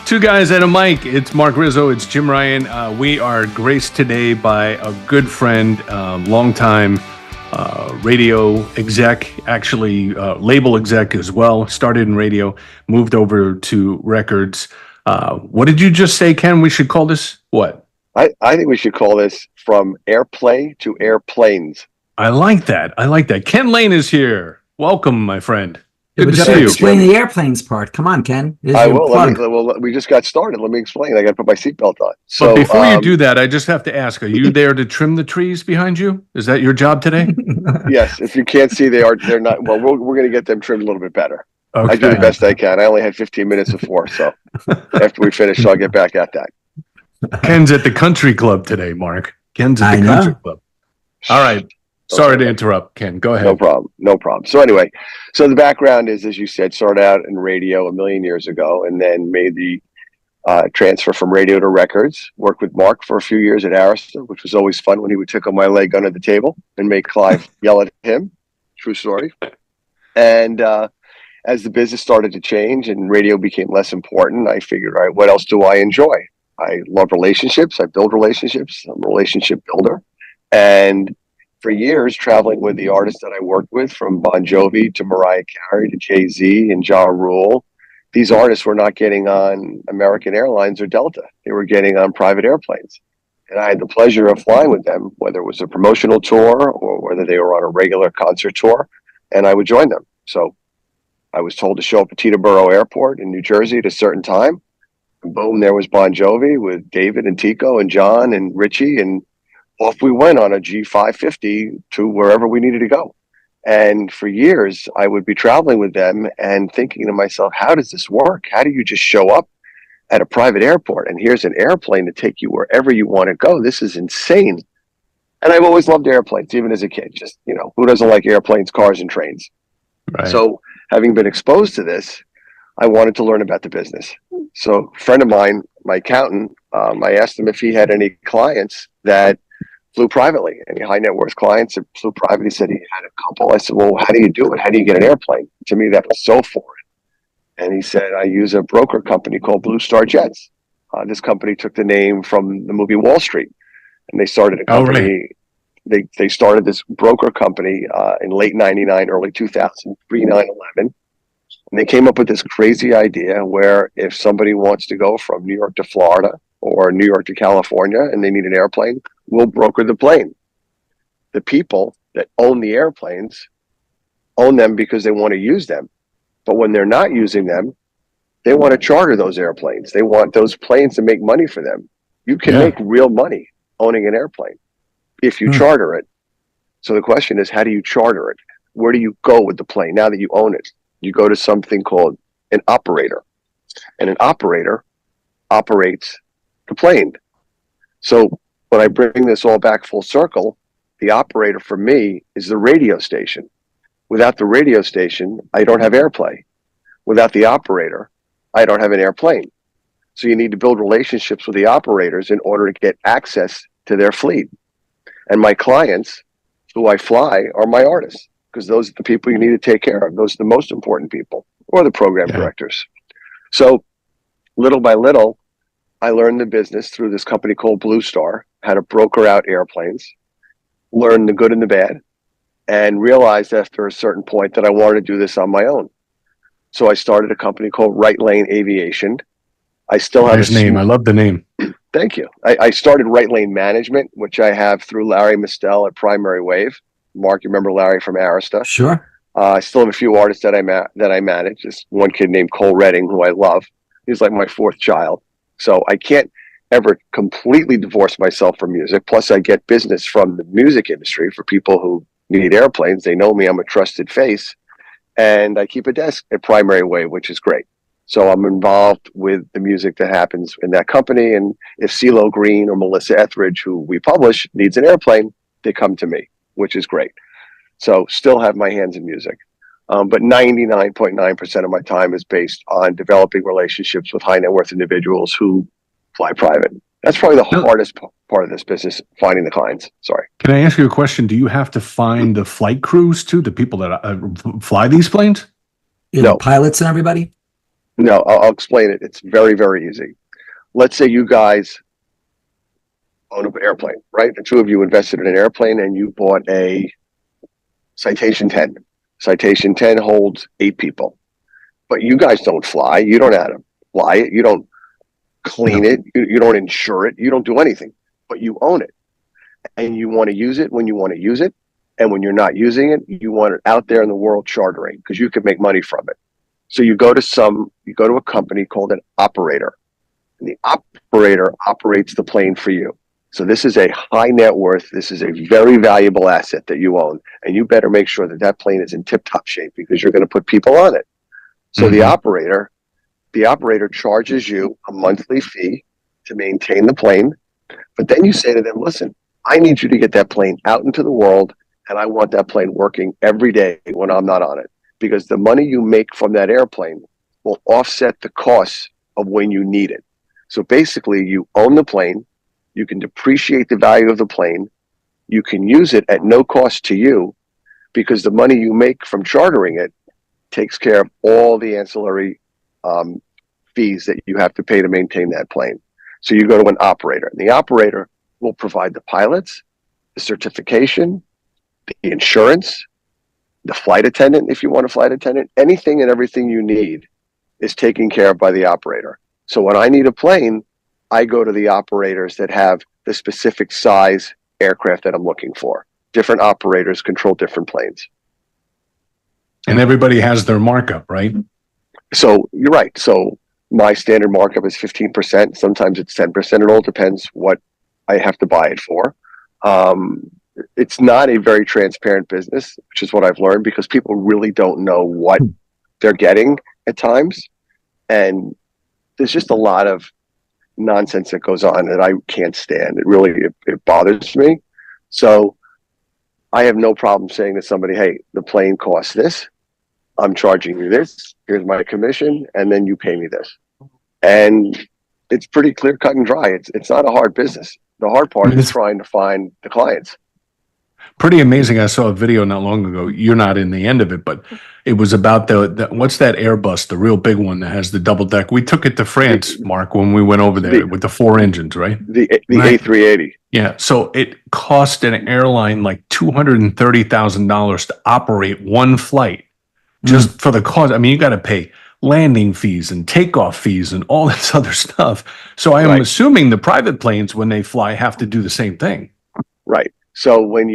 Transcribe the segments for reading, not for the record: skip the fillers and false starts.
Two guys and a mic. It's Mark Rizzo. It's Jim Ryan. We are graced today by a good friend, longtime radio exec, actually label exec as well. Started in radio, moved over to records. What did you just say, Ken? We should call this what? I think we should call this From Airplay to Airplanes. I like that. Ken Lane is here. Welcome, my friend. Good to see you. Explain the airplanes part. Come on, Ken. I will. We just got started. Let me explain. I got to put my seatbelt on. So but before you do that, I just have to ask: are you there to trim the trees behind you? Is that your job today? Yes. If you can't see, they're not. Well, we're going to get them trimmed a little bit better. Okay. I do the best I can. I only had 15 minutes before, so after we finish, I'll get back at that. Ken's at the country club today, Mark. Ken's at the country club. All right. Sorry to interrupt, Ken. Go ahead. No problem. So anyway, the background is, as you said, started out in radio a million years ago and then made the transfer from radio to records. Worked with Mark for a few years at Arista, which was always fun when he would tickle my leg under the table and make Clive yell at him. True story. And as the business started to change and radio became less important, I figured, all right, what else do I enjoy? I love relationships. I build relationships. I'm a relationship builder. And for years, traveling with the artists that I worked with, from Bon Jovi to Mariah Carey to Jay-Z and Ja Rule, these artists were not getting on American Airlines or Delta. They were getting on private airplanes. And I had the pleasure of flying with them, whether it was a promotional tour or whether they were on a regular concert tour, and I would join them. So I was told to show up at Teterboro Airport in New Jersey at a certain time. And boom, there was Bon Jovi with David and Tico and John and Richie, and off we went on a G550 to wherever we needed to go. And for years, I would be traveling with them and thinking to myself, how does this work? How do you just show up at a private airport and here's an airplane to take you wherever you want to go? This is insane. And I've always loved airplanes, even as a kid. Just, who doesn't like airplanes, cars, and trains? Right. So having been exposed to this, I wanted to learn about the business. So a friend of mine, my accountant, I asked him if he had any clients that flew privately, any high net worth clients that flew private. He said he had a couple. I said, well, how do you do it? How do you get an airplane? To me, that was so foreign. And he said, I use a broker company called Blue Star Jets. This company took the name from the movie Wall Street, and they started a company. Oh, really? They started this broker company in late 99, early 2000, pre-9/11. And they came up with this crazy idea where if somebody wants to go from New York to Florida or New York to California and they need an airplane, we'll broker the plane. The people that own the airplanes own them because they want to use them. But when they're not using them, they want to charter those airplanes. They want those planes to make money for them. You can make real money owning an airplane if you charter it. So the question is, how do you charter it? Where do you go with the plane now that you own it? You go to something called an operator. And an operator operates the plane. So when I bring this all back full circle, the operator for me is the radio station. Without the radio station, I don't have airplay. Without the operator, I don't have an airplane. So you need to build relationships with the operators in order to get access to their fleet. And my clients who I fly are my artists, because those are the people you need to take care of. Those are the most important people, or the program directors. So little by little, I learned the business through this company called Blue Star, how to broker out airplanes, learn the good and the bad, and realized after a certain point that I wanted to do this on my own. So I started a company called Right-Lane Aviation. I still have his name. I love the name. Thank you. I started Right-Lane Management, which I have through Larry Mistel at Primary Wave. Mark, you remember Larry from Arista? Sure. I still have a few artists that I manage. This one kid named Cole Redding, who I love. He's like my fourth child. So I can't ever completely divorce myself from music. Plus, I get business from the music industry for people who need airplanes. They know me. I'm a trusted face. And I keep a desk at Primary Wave, which is great. So I'm involved with the music that happens in that company. And if CeeLo Green or Melissa Etheridge, who we publish, needs an airplane, they come to me, which is great. So still have my hands in music. But 99.9% of my time is based on developing relationships with high net worth individuals who fly private. That's probably the hardest part of this business, finding the clients. Sorry. Can I ask you a question? Do you have to find the flight crews too, the people that fly these planes? No. Pilots and everybody? No, I'll explain it. It's very, very easy. Let's say you guys own an airplane, right? The two of you invested in an airplane and you bought a Citation 10. Citation 10 holds 8 people, but you guys don't fly. You don't know how to fly it. You don't clean No. it. You don't insure it. You don't do anything, but you own it and you want to use it when you want to use it. And when you're not using it, you want it out there in the world chartering because you can make money from it. So you go to a company called an operator, and the operator operates the plane for you. So this is a high net worth. This is a very valuable asset that you own, and you better make sure that that plane is in tip top shape because you're going to put people on it. So the operator charges you a monthly fee to maintain the plane, but then you say to them, listen, I need you to get that plane out into the world, and I want that plane working every day when I'm not on it, because the money you make from that airplane will offset the costs of when you need it. So basically, you own the plane, you can depreciate the value of the plane, you can use it at no cost to you because the money you make from chartering it takes care of all the ancillary fees that you have to pay to maintain that plane. So you go to an operator, and the operator will provide the pilots, the certification, the insurance, the flight attendant, if you want a flight attendant, anything and everything you need is taken care of by the operator. So when I need a plane, I go to the operators that have the specific size aircraft that I'm looking for. Different operators control different planes. And everybody has their markup, right? So you're right. So my standard markup is 15%. Sometimes it's 10%. It all depends what I have to buy it for. It's not a very transparent business, which is what I've learned, because people really don't know what they're getting at times. And there's just a lot of nonsense that goes on that I can't stand. It bothers me. So I have no problem saying to somebody, hey, the plane costs this. I'm charging you this. Here's my commission. And then you pay me this. And it's pretty clear, cut and dry. It's not a hard business. The hard part is trying to find the clients. Pretty amazing. I saw a video not long ago. You're not in the end of it, but it was about the what's that Airbus, the real big one that has the double deck. We took it to France, Mark, when we went over there with the 4 engines, right? The Right. A380. Yeah. So it cost an airline like $230,000 to operate one flight just for the cost. I mean, you got to pay landing fees and takeoff fees and all this other stuff. So I am Right. assuming the private planes, when they fly, have to do the same thing. Right. So when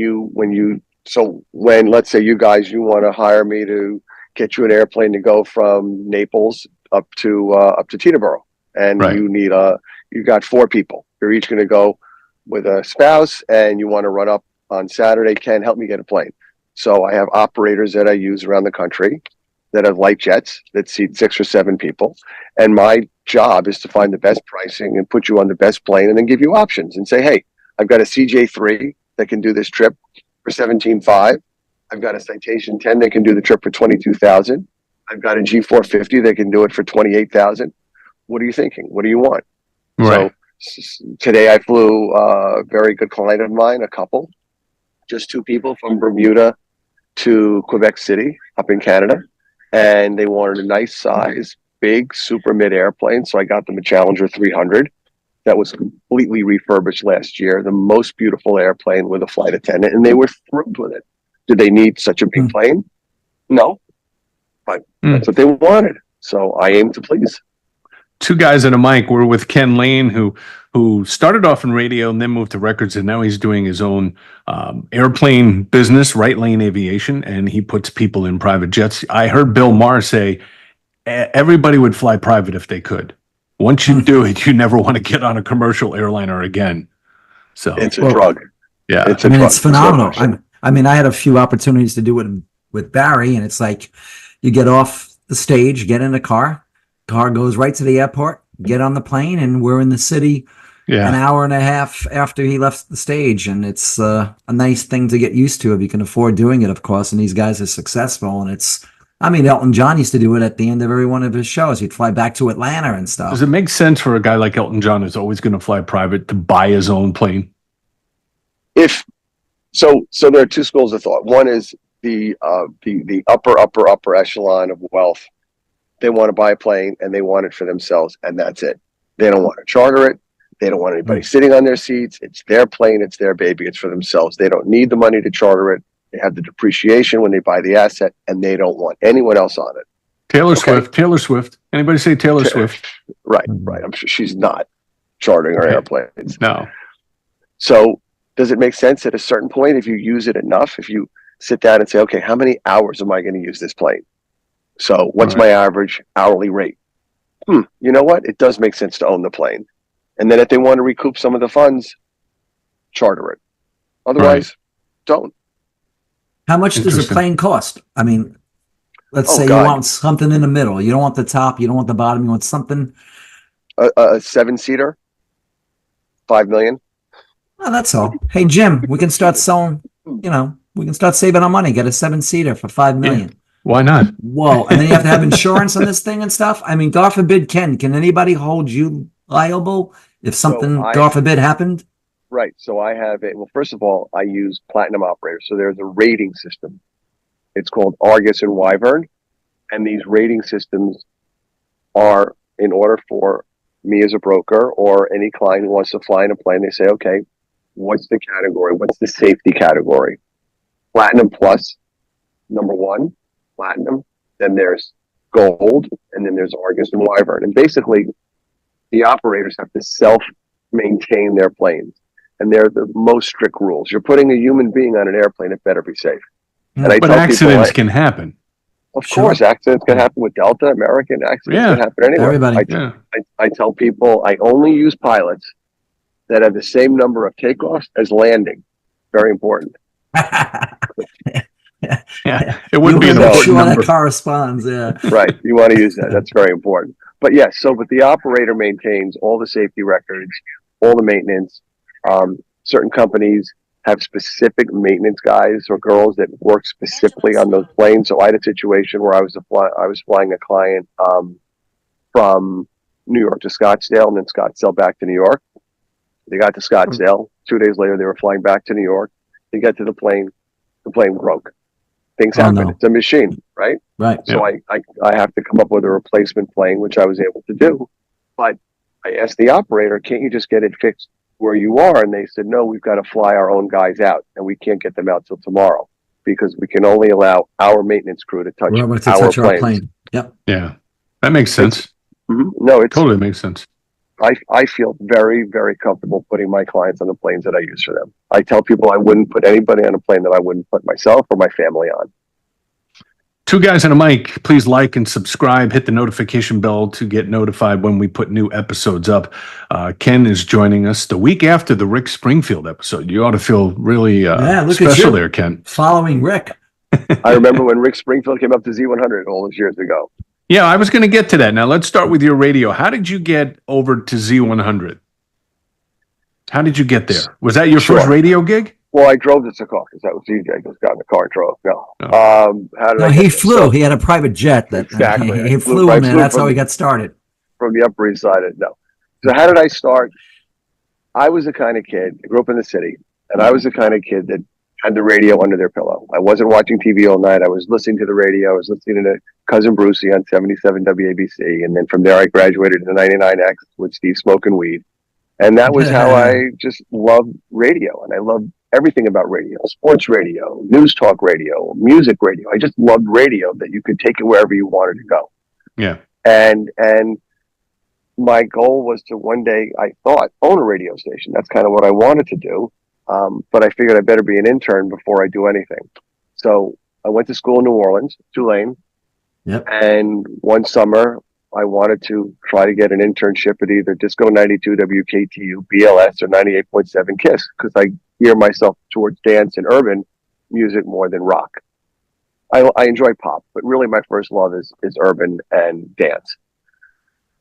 let's say you want to hire me to get you an airplane to go from Naples up to Teterboro, and Right. you got 4 people. You're each going to go with a spouse, and you want to run up on Saturday. Ken, help me get a plane. So I have operators that I use around the country that have light jets that seat 6 or 7 people, and my job is to find the best pricing and put you on the best plane, and then give you options and say, hey, I've got a CJ3 that can do this trip for 17.5. I've got a Citation 10 that can do the trip for 22,000. I've got a G450 that can do it for 28,000. What are you thinking? What do you want? Right. So today I flew a very good client of mine, a couple, just 2 people from Bermuda to Quebec City up in Canada, and they wanted a nice size, big, super mid airplane. So I got them a Challenger 300. That was completely refurbished last year. The most beautiful airplane with a flight attendant, and they were thrilled with it. Did they need such a big plane? No, but that's what they wanted. So I aim to please. 2 guys and a mic. We're with Ken Lane, who started off in radio and then moved to records, and now he's doing his own airplane business, Right-Lane Aviation, and he puts people in private jets. I heard Bill Maher say everybody would fly private if they could. Once you do it, you never want to get on a commercial airliner again. So It's a drug. Yeah, It's a drug. It's phenomenal. I had a few opportunities to do it with Barry, and it's like you get off the stage, get in a car goes right to the airport, get on the plane, and we're in the city an hour and a half after he left the stage. And it's a nice thing to get used to if you can afford doing it, of course. And these guys are successful, and Elton John used to do it at the end of every one of his shows. He'd fly back to Atlanta and stuff. Does it make sense for a guy like Elton John, who's always going to fly private, to buy his own plane? So there are 2 schools of thought. One is the upper echelon of wealth They want to buy a plane and they want it for themselves, and that's it. They don't want to charter it. They don't want anybody sitting on their seats. It's their plane. It's their baby. It's for themselves. They don't need the money to charter it. They have the depreciation when they buy the asset, and they don't want anyone else on it. Taylor Swift. Taylor Swift. Anybody say Taylor Swift? Right. I'm sure she's not chartering our airplanes. No. So does it make sense at a certain point if you use it enough? If you sit down and say, okay, how many hours am I going to use this plane? So what's my average hourly rate? You know what? It does make sense to own the plane. And then if they want to recoup some of the funds, charter it. Otherwise, don't. How much does a plane cost? I mean, let's say you want something in the middle. You don't want the top. You don't want the bottom. You want something. A 7-seater, $5 million. Oh, that's all. Hey, Jim, we can start selling, we can start saving our money. Get a 7-seater for $5 million. Yeah. Why not? Whoa. And then you have to have insurance on this thing and stuff. I mean, God forbid, can anybody hold you liable if something, God forbid, happened? Right. So I have it. Well, first of all, I use Platinum operators. So there's a rating system. It's called Argus and Wyvern. And these rating systems are in order for me as a broker or any client who wants to fly in a plane. They say, okay, what's the category? What's the safety category? Platinum Plus, number one, Platinum. Then there's Gold, and then there's Argus and Wyvern. And basically, the operators have to self-maintain their planes. And they're the most strict rules. You're putting a human being on an airplane, it better be safe. And but accidents can happen. Of course, accidents can happen with Delta, American accidents can happen anywhere. Everybody. I tell people I only use pilots that have the same number of takeoffs as landing. Very important. It would be an important number. That corresponds. Yeah. Right. You want to use that. That's very important. But yes, but the operator maintains all the safety records, all the maintenance. Certain companies have specific maintenance guys or girls that work specifically on those planes. So I had a situation where I was flying a client from New York to Scottsdale and then Scottsdale back to New York. They got to Scottsdale. 2 days later, they were flying back to New York. They got to the plane broke. Things happen. No. It's a machine, right? Right. So I have to come up with a replacement plane, which I was able to do. But I asked the operator, can't you just get it fixed where you are? And they said, no, we've got to fly our own guys out, and we can't get them out till tomorrow because we can only allow our maintenance crew to touch our plane. Yep. Yeah, that makes sense. No, it totally makes sense. I feel very, very comfortable putting my clients on the planes that I use for them. I tell people I wouldn't put anybody on a plane that I wouldn't put myself or my family on. Two Guys and a Mic, please like and subscribe. Hit the notification bell to get notified when we put new episodes up. Ken is joining us the week after the Rick Springfield episode. You ought to feel really special there, Ken. Following Rick. I remember when Rick Springfield came up to Z100 all those years ago. Yeah, I was going to get to that. Now, let's start with your radio. How did you get over to Z100? How did you get there? Was that your first radio gig? Well, I drove to Secaucus. That was easy. I just got in the car and drove. He flew. He had a private jet. Exactly. He flew in there. That's how he got started. From the Upper East Side. No. So how did I start? I was the kind of kid, I grew up in the city, and I was the kind of kid that had the radio under their pillow. I wasn't watching TV all night. I was listening to the radio. I was listening to Cousin Brucey on 77 WABC. And then from there, I graduated to 99X with Steve Smoking Weed. And that was how I just loved radio. And I loved everything about radio, sports radio, news talk radio, music radio. I just loved radio, that you could take it wherever you wanted to go. Yeah. And my goal was to one day, I thought, own a radio station. That's kind of what I wanted to do. But I figured I better be an intern before I do anything. So I went to school in New Orleans, Tulane. Yep. And one summer, I wanted to try to get an internship at either Disco 92 WKTU, BLS, or 98.7 KISS, because I gear myself towards dance and urban music more than rock. I enjoy pop, but really my first love is urban and dance.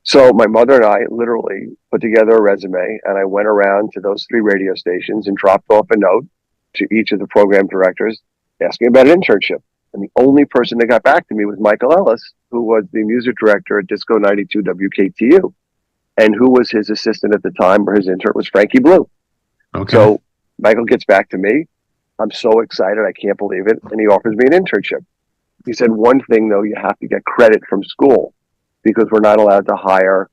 So my mother and I literally put together a resume, and I went around to those 3 radio stations and dropped off a note to each of the program directors asking about an internship. And the only person that got back to me was Michael Ellis, who was the music director at Disco 92 WKTU, and who was his assistant at the time, or his intern was Frankie Blue. Okay. So Michael gets back to me. I'm so excited. I can't believe it. And he offers me an internship. He said, one thing, though, you have to get credit from school. because we're not allowed to hire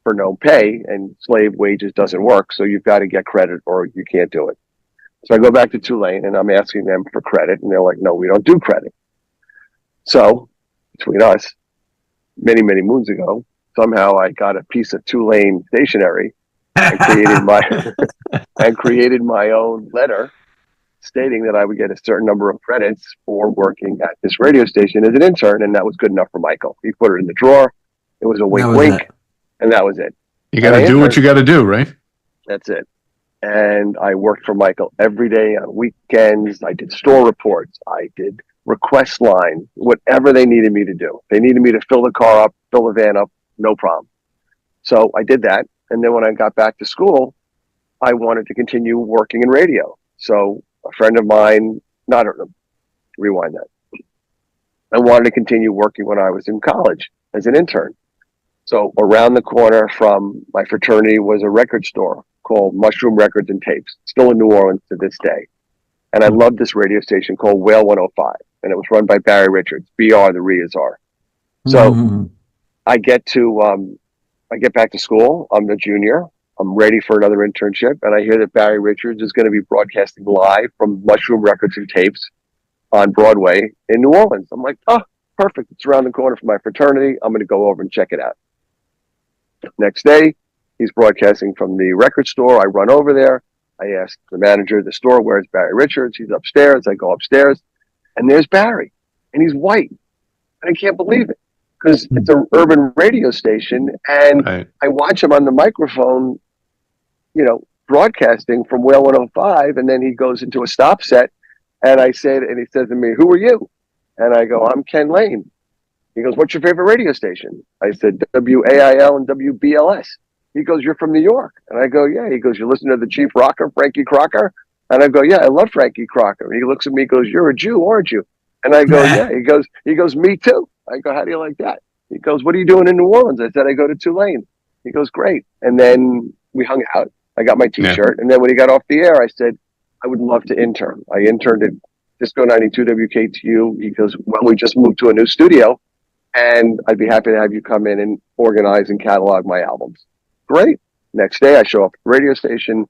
for no pay, and slave wages doesn't work. So you've got to get credit or you can't do it. So I go back to Tulane and I'm asking them for credit, and they're like, no, we don't do credit. So between us, many, many moons ago, somehow I got a piece of Tulane stationery and created my own letter stating that I would get a certain number of credits for working at this radio station as an intern, and that was good enough for Michael. He put it in the drawer. It was a wink, That was wink, it. and that was it. You got to do what you got to do, right? That's it. And I worked for Michael every day on weekends. I did store reports. I did request line, whatever they needed me to do. They needed me to fill the car up, fill the van up, no problem. So I did that. And then when I got back to school, I wanted to continue working in radio. So a friend of mine, not rewind that. I wanted to continue working when I was in college as an intern. So around the corner from my fraternity was a record store called Mushroom Records and Tapes, still in New Orleans to this day. And I loved this radio station called Whale 105, and it was run by Barry Richards. BR, the Re is R. So I get back to school. I'm a junior. I'm ready for another internship, and I hear that Barry Richards is going to be broadcasting live from Mushroom Records and Tapes on Broadway in New Orleans. I'm like, oh, perfect. It's around the corner from my fraternity. I'm going to go over and check it out. Next day, he's broadcasting from the record store. I run over there. I ask the manager of the store, where's Barry Richards? He's upstairs. I go upstairs, and there's Barry, and he's white. And I can't believe it because it's an urban radio station, and Right. I watch him on the microphone, broadcasting from Whale 105, and then he goes into a stop set, and he says to me, who are you? And I go, I'm Ken Lane. He goes, what's your favorite radio station? I said, WAIL and WBLS. He goes, you're from New York. And I go, yeah. He goes, you listen to the chief rocker, Frankie Crocker? And I go, yeah, I love Frankie Crocker. And he looks at me, goes, you're a Jew, aren't you? And I go, yeah. He goes, me too. I go, how do you like that? He goes, what are you doing in New Orleans? I said, I go to Tulane. He goes, great. And then we hung out. I got my t-shirt. Yeah. And then when he got off the air, I said, I would love to intern. I interned at Disco 92 WKTU. He goes, well, we just moved to a new studio, and I'd be happy to have you come in and organize and catalog my albums. Great. Next day, I show up at the radio station,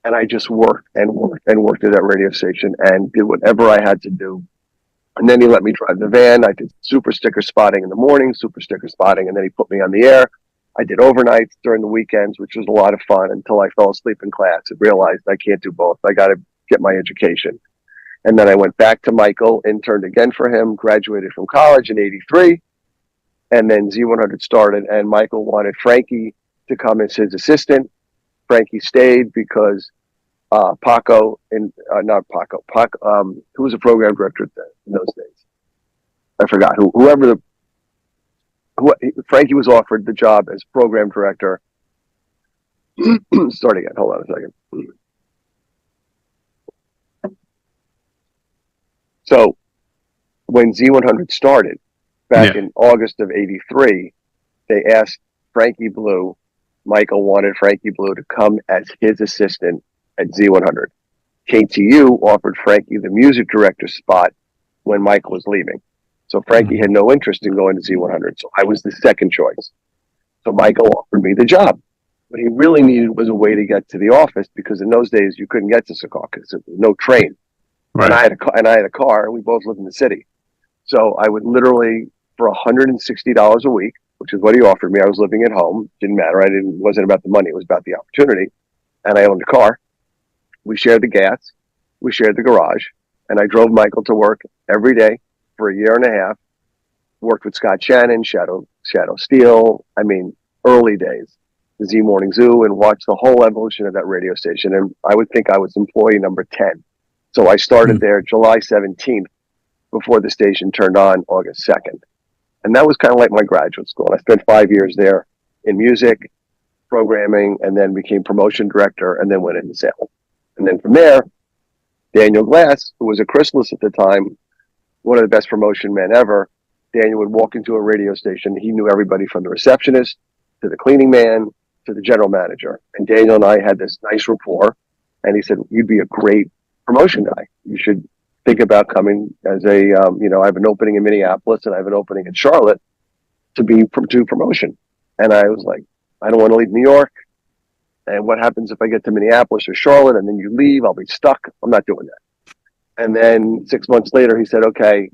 and I just worked and worked and worked at that radio station and did whatever I had to do. And then he let me drive the van. I did super sticker spotting in the morning, super sticker spotting, and then he put me on the air. I did overnights during the weekends, which was a lot of fun until I fell asleep in class and realized I can't do both. I got to get my education. And then I went back to Michael, interned again for him, graduated from college in '83. And then Z100 started, and Michael wanted Frankie to come as his assistant. Frankie stayed because Paco, who was a program director in those days? I forgot. Frankie was offered the job as program director. Start again. Hold on a second. So when Z100 started back in August of '83, they asked Frankie Blue. Michael wanted Frankie Blue to come as his assistant at Z100. KTU offered Frankie the music director spot when Michael was leaving. So Frankie had no interest in going to Z100. So I was the second choice. So Michael offered me the job. What he really needed was a way to get to the office, because in those days you couldn't get to Secaucus. There was no train. Right. And I had a car, and we both lived in the city. So I would literally, for $160 a week, which is what he offered me. I was living at home. Didn't matter. It wasn't about the money. It was about the opportunity. And I owned a car. We shared the gas. We shared the garage. And I drove Michael to work every day for a year and a half. Worked with Scott Shannon, Shadow Steel. I mean, early days. The Z Morning Zoo, and watched the whole evolution of that radio station. And I would think I was employee number 10. So I started there July 17th before the station turned on August 2nd. And that was kind of like my graduate school. And I spent 5 years there in music, programming, and then became promotion director, and then went into sales. And then from there, Daniel Glass, who was a Chrysalis at the time, one of the best promotion men ever, Daniel would walk into a radio station. He knew everybody from the receptionist to the cleaning man to the general manager. And Daniel and I had this nice rapport. And he said, you'd be a great promotion guy. You should think about coming as I have an opening in Minneapolis and I have an opening in Charlotte to do promotion. And I was like, I don't want to leave New York. And what happens if I get to Minneapolis or Charlotte and then you leave? I'll be stuck. I'm not doing that. And then 6 months later, he said, okay,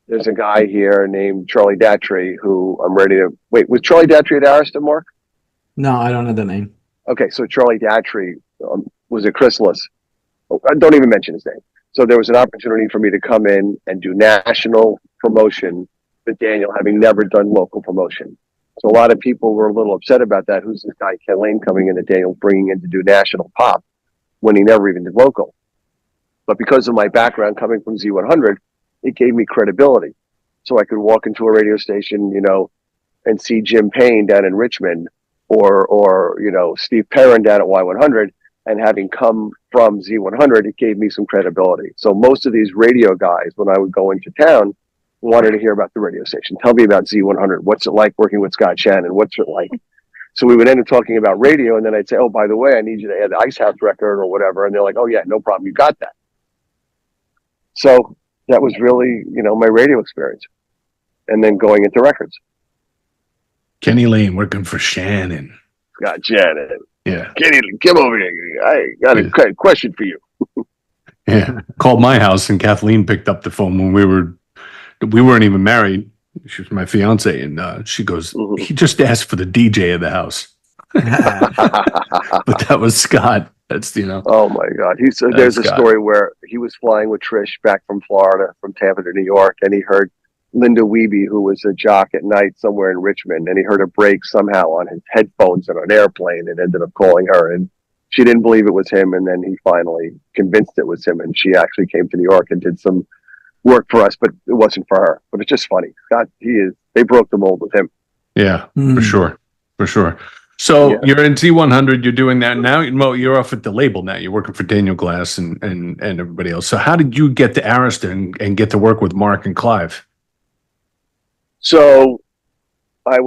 there's a guy here named Charlie Datry who I'm ready to wait. Was Charlie Datry at Arista, Mark? No, I don't know the name. Okay, so Charlie Datry was at Chrysalis. Don't even mention his name. So there was an opportunity for me to come in and do national promotion with Daniel, having never done local promotion. So a lot of people were a little upset about that. Who's this guy, Ken Lane, coming in that Daniel bringing in to do national pop when he never even did local? But because of my background coming from Z100, it gave me credibility. So I could walk into a radio station, and see Jim Payne down in Richmond or Steve Perrin down at Y100, and having come from Z100, it gave me some credibility. So most of these radio guys, when I would go into town, wanted to hear about the radio station. Tell me about Z100. What's it like working with Scott Shannon? What's it like? So we would end up talking about radio, and then I'd say, oh, by the way, I need you to add the Ice House record or whatever. And they're like, oh, yeah, no problem. You got that. So that was really, my radio experience. And then going into records. Kenny Lane working for Shannon. Scott Shannon. Yeah. Kenny, come over here. I got a question for you. Yeah. Called my house and Kathleen picked up the phone when we weren't even married. She was my fiance, and she goes, he just asked for the DJ of the house. But that was Scott. That's, Oh my God. There's a story where he was flying with Trish back from Florida, from Tampa to New York, and he heard Linda Wiebe, who was a jock at night somewhere in Richmond, and he heard a break somehow on his headphones on an airplane and ended up calling her, and she didn't believe it was him, and then he finally convinced it was him, and she actually came to New York and did some work for us, but it wasn't for her. But it's just funny. Scott, they broke the mold with him. Yeah, for sure. For sure. So you're in Z100, you're doing that now. You're off at the label now. You're working for Daniel Glass and everybody else. So how did you get to Arista and get to work with Mark and Clive? So I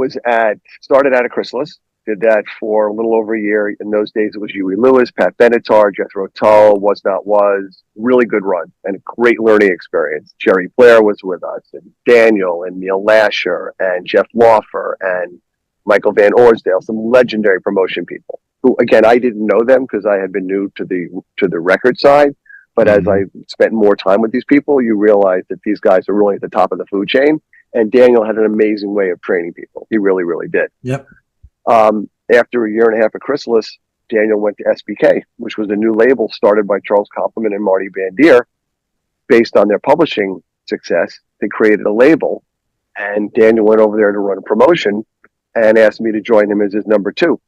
started out at Chrysalis, did that for a little over a year. In those days, it was Huey Lewis, Pat Benatar, Jethro Tull, Was Not Was. Really good run and a great learning experience. Jerry Blair was with us, and Daniel and Neil Lasher and Jeff Laufer and Michael Van Orsdale, some legendary promotion people who, again, I didn't know them because I had been new to the record side. But as I spent more time with these people, you realize that these guys are really at the top of the food chain. And Daniel had an amazing way of training people. He really, really did. Yep. After a year and a half at Chrysalis, Daniel went to SBK, which was a new label started by Charles Koppelman and Marty Bandier. Based on their publishing success, they created a label, and Daniel went over there to run a promotion and asked me to join him as his number two.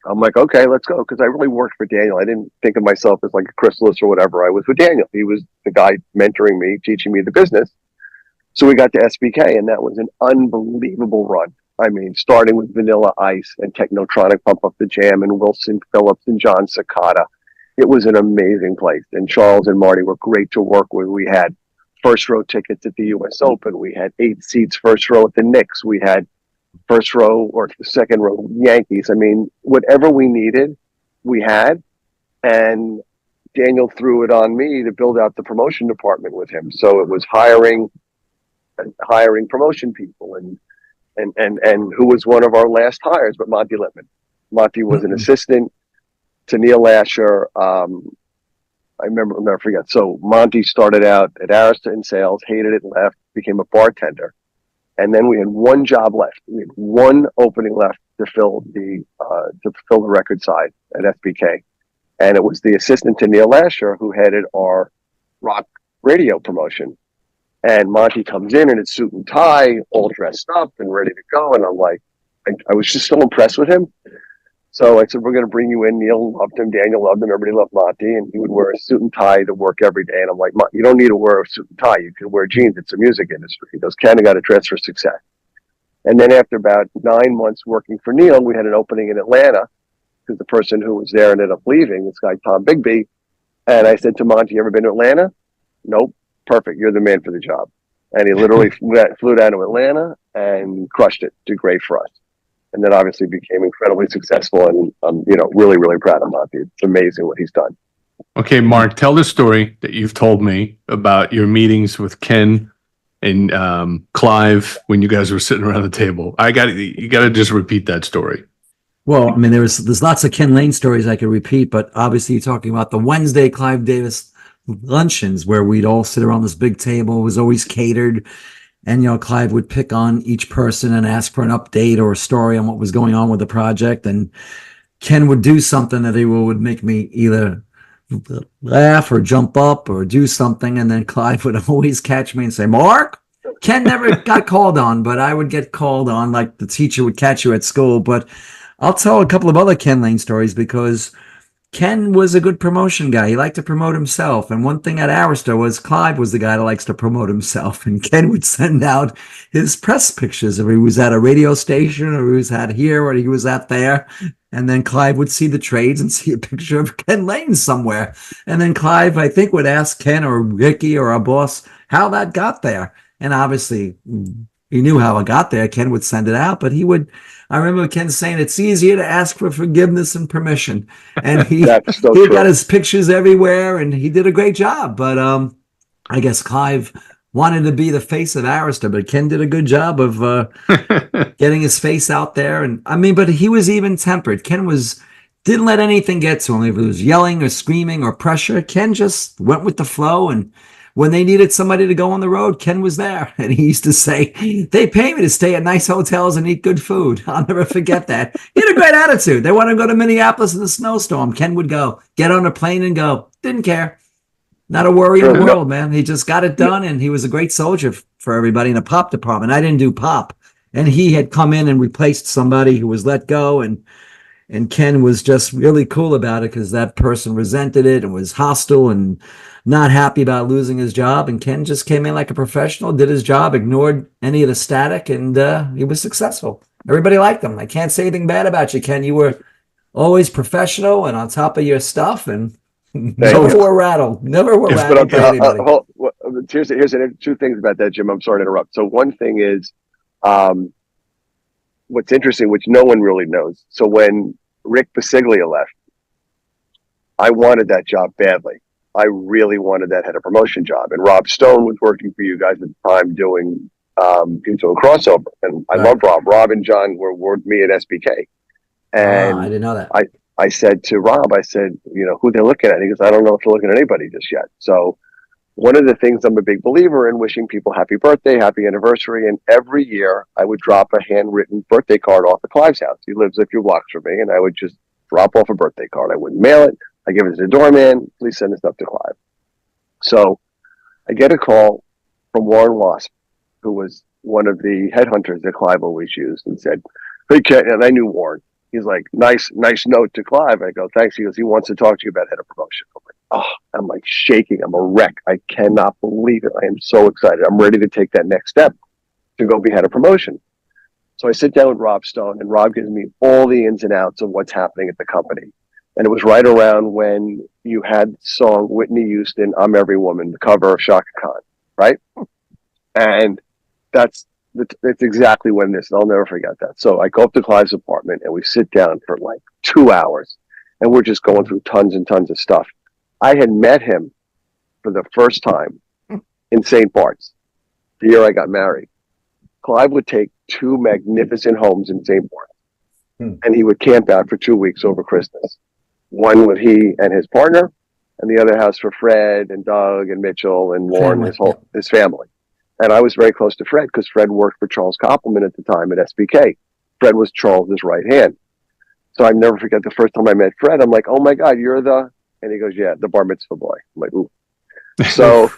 I'm like, okay, let's go. Because I really worked for Daniel. I didn't think of myself as like a Chrysalis or whatever. I was with Daniel. He was the guy mentoring me, teaching me the business. So we got to SBK, and that was an unbelievable run. I mean, starting with Vanilla Ice and Technotronic Pump Up the Jam and Wilson Phillips and John Cicada. It was an amazing place. And Charles and Marty were great to work with. We had first row tickets at the US Open. We had 8 seats first row at the Knicks. We had first row or second row Yankees. I mean, whatever we needed, we had. And Daniel threw it on me to build out the promotion department with him. So it was hiring promotion people and who was one of our last hires, but Monty Lippman. Monty was an assistant to Neil Lasher. I remember, I'll never forget. So Monty started out at Arista in sales, hated it, left, became a bartender. And then we had one job left. We had one opening left to fill the record side at SBK. And it was the assistant to Neil Lasher who headed our rock radio promotion. And Monty comes in in a suit and tie, all dressed up and ready to go. And I'm like, I was just so impressed with him. So I said, we're going to bring you in. Neil loved him. Daniel loved him. Everybody loved Monty. And he would wear a suit and tie to work every day. And I'm like, you don't need to wear a suit and tie. You can wear jeans. It's a music industry. He goes, Ken, I got to dress for success. And then after about 9 months working for Neil, we had an opening in Atlanta because the person who was there ended up leaving, this guy, Tom Bigby. And I said to Monty, you ever been to Atlanta? Nope. Perfect. You're the man for the job. And he literally flew down to Atlanta and crushed it. Did great for us. And then obviously became incredibly successful. And I'm, really, really proud of Monty. It's amazing what he's done. Okay, Mark, tell the story that you've told me about your meetings with Ken and Clive when you guys were sitting around the table. You got to just repeat that story. Well, I mean, there's lots of Ken Lane stories I could repeat, but obviously you're talking about the Wednesday Clive Davis luncheons where we'd all sit around this big table. It was always catered. And, Clive would pick on each person and ask for an update or a story on what was going on with the project. And Ken would do something that he would make me either laugh or jump up or do something. And then Clive would always catch me and say, Mark, Ken never got called on, but I would get called on like the teacher would catch you at school. But I'll tell a couple of other Ken Lane stories because Ken was a good promotion guy. He liked to promote himself. And one thing at Arista was Clive was the guy that likes to promote himself. And Ken would send out his press pictures if he was at a radio station or he was at here or he was at there. And then Clive would see the trades and see a picture of Ken Lane somewhere. And then Clive, I think, would ask Ken or Ricky or our boss how that got there. And obviously, he knew how it got there. Ken would send it out, but I remember Ken saying it's easier to ask for forgiveness and permission. And he got his pictures everywhere and he did a great job. But I guess Clive wanted to be the face of Arista, but Ken did a good job of getting his face out there. And but he was even tempered. Ken didn't let anything get to him. If it was yelling or screaming or pressure, Ken just went with the flow. And when they needed somebody to go on the road, Ken was there. And he used to say, they pay me to stay at nice hotels and eat good food. I'll never forget that. He had a great attitude. They wanted to go to Minneapolis in the snowstorm. Ken would go, get on a plane and go. Didn't care. Not a worry in the world, man. He just got it done. And he was a great soldier for everybody in the pop department. I didn't do pop. And he had come in and replaced somebody who was let go. And Ken was just really cool about it because that person resented it and was hostile and not happy about losing his job. And Ken just came in like a professional, did his job, ignored any of the static, and he was successful. Everybody liked him. I can't say anything bad about you, Ken. You were always professional and on top of your stuff and never were rattled. Never were rattled by anybody. Here's two things about that, Jim. I'm sorry to interrupt. So one thing is what's interesting, which no one really knows. So when Rick Basiglia left, I wanted that job badly. I really wanted that head of promotion job. And Rob Stone was working for you guys at the time doing crossover. And I love Rob. Rob and John were with me at SBK. And I didn't know that. I said to Rob, who they're looking at? He goes, I don't know if they're looking at anybody just yet. So one of the things, I'm a big believer in wishing people happy birthday, happy anniversary. And every year I would drop a handwritten birthday card off at Clive's house. He lives a few blocks from me. And I would just drop off a birthday card. I wouldn't mail it. I give it to the doorman. Please send this up to Clive. So I get a call from Warren Wasp, who was one of the headhunters that Clive always used, and said, hey, Ken, and I knew Warren. He's like, nice note to Clive. I go, thanks. He goes, he wants to talk to you about head of promotion. I'm like shaking. I'm a wreck. I cannot believe it. I am so excited. I'm ready to take that next step to go be head of promotion. So I sit down with Rob Stone, and Rob gives me all the ins and outs of what's happening at the company. And it was right around when you had the song Whitney Houston, I'm Every Woman, the cover of Shaka Khan, right? And that's exactly when this, I'll never forget that. So I go up to Clive's apartment and we sit down for like 2 hours and we're just going through tons and tons of stuff. I had met him for the first time in St. Bart's, the year I got married. Clive would take 2 magnificent homes in St. Bart's and he would camp out for 2 weeks over Christmas. One with he and his partner, and the other house for Fred and Doug and Mitchell and Warren, his family. And I was very close to Fred because Fred worked for Charles Koppelman at the time at SBK. Fred was Charles's right hand. So I never forget the first time I met Fred. I'm like, oh my God, you're the, and he goes, yeah, the bar mitzvah boy. I'm like, ooh. So,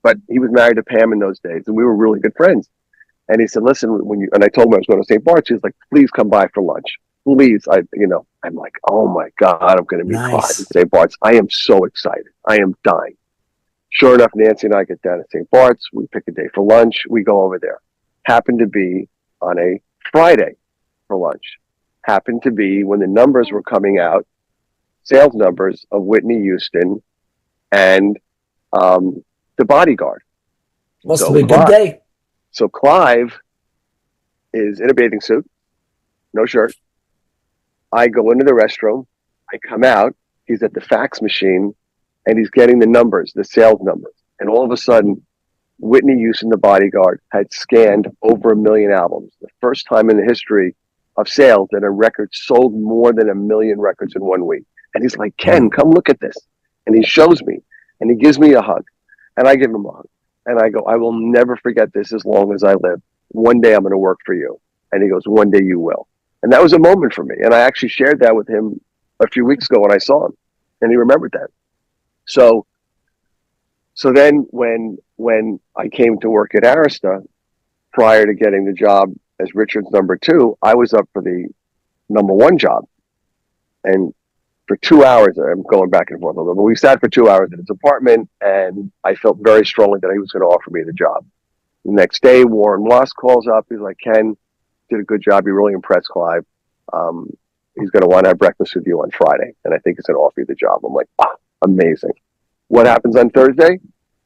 but he was married to Pam in those days and we were really good friends. And he said, listen, and I told him I was going to St. Bart's. He was like, please come by for lunch. Please. I'm like, oh my God, I'm going to meet Clive in St. Bart's. I am so excited. I am dying. Sure enough, Nancy and I get down at St. Bart's. We pick a day for lunch. We go over there. Happened to be on a Friday for lunch. Happened to be when the numbers were coming out, sales numbers of Whitney Houston and The Bodyguard. Must have been a good day. So Clive is in a bathing suit, no shirt. I go into the restroom. I come out. He's at the fax machine and he's getting the numbers, the sales numbers. And all of a sudden, Whitney Houston, the Bodyguard, had scanned over 1 million albums. The first time in the history of sales that a record sold more than 1 million records in 1 week. And he's like, Ken, come look at this. And he shows me, and he gives me a hug, and I give him a hug. And I go, I will never forget this as long as I live. One day I'm going to work for you. And he goes, one day you will. And that was a moment for me. And I actually shared that with him a few weeks ago when I saw him, and he remembered that. So then when I came to work at Arista, prior to getting the job as Richard's number 2, I was up for the number 1 job. And for 2 hours, I'm going back and forth a little bit, but we sat for 2 hours in his apartment, and I felt very strongly that he was going to offer me the job. The next day, Warren Wass calls up. He's like, Ken, did a good job. You really impressed Clive. He's going to want to have breakfast with you on Friday, and I think he's going to offer you the job. I'm like, amazing. What happens on Thursday?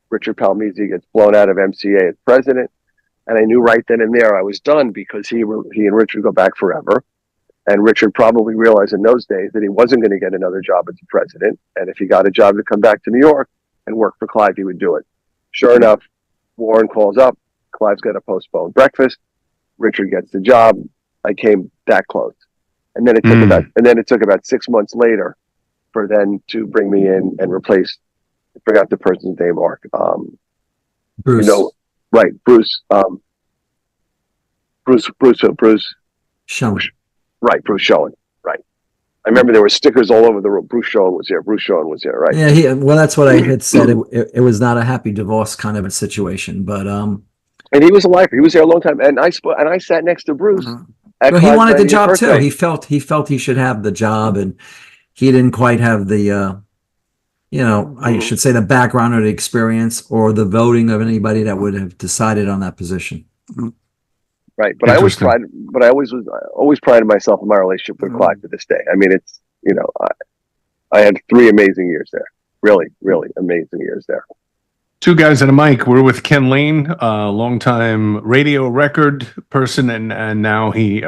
Richard Palmese gets blown out of MCA as president, and I knew right then and there I was done, because he and Richard go back forever. And Richard probably realized in those days that he wasn't going to get another job as the president. And if he got a job to come back to New York and work for Clive, he would do it. Sure enough, Warren calls up. Clive's got a postponed breakfast. Richard gets the job. I came that close. And then it took about 6 months later for them to bring me in and replace, I forgot the person's name, Mark. Bruce. Right. Bruce. Bruce. Show. Right, Bruce Schoen. Right. I remember there were stickers all over the room. Bruce Schoen was here. Right. Yeah, well, that's what I had said. It was not a happy divorce kind of a situation, but and he was a lifer. He was there a long time, and I sat next to Bruce. Well, he wanted the job too. He felt he should have the job, and he didn't quite have the I should say the background or the experience or the voting of anybody that would have decided on that position. Right, but I always prided myself in my relationship with Clive to this day. I mean, it's I had 3 amazing years there, really, really amazing years there. 2 guys and a mic. We're with Ken Lane, a longtime radio record person, and now he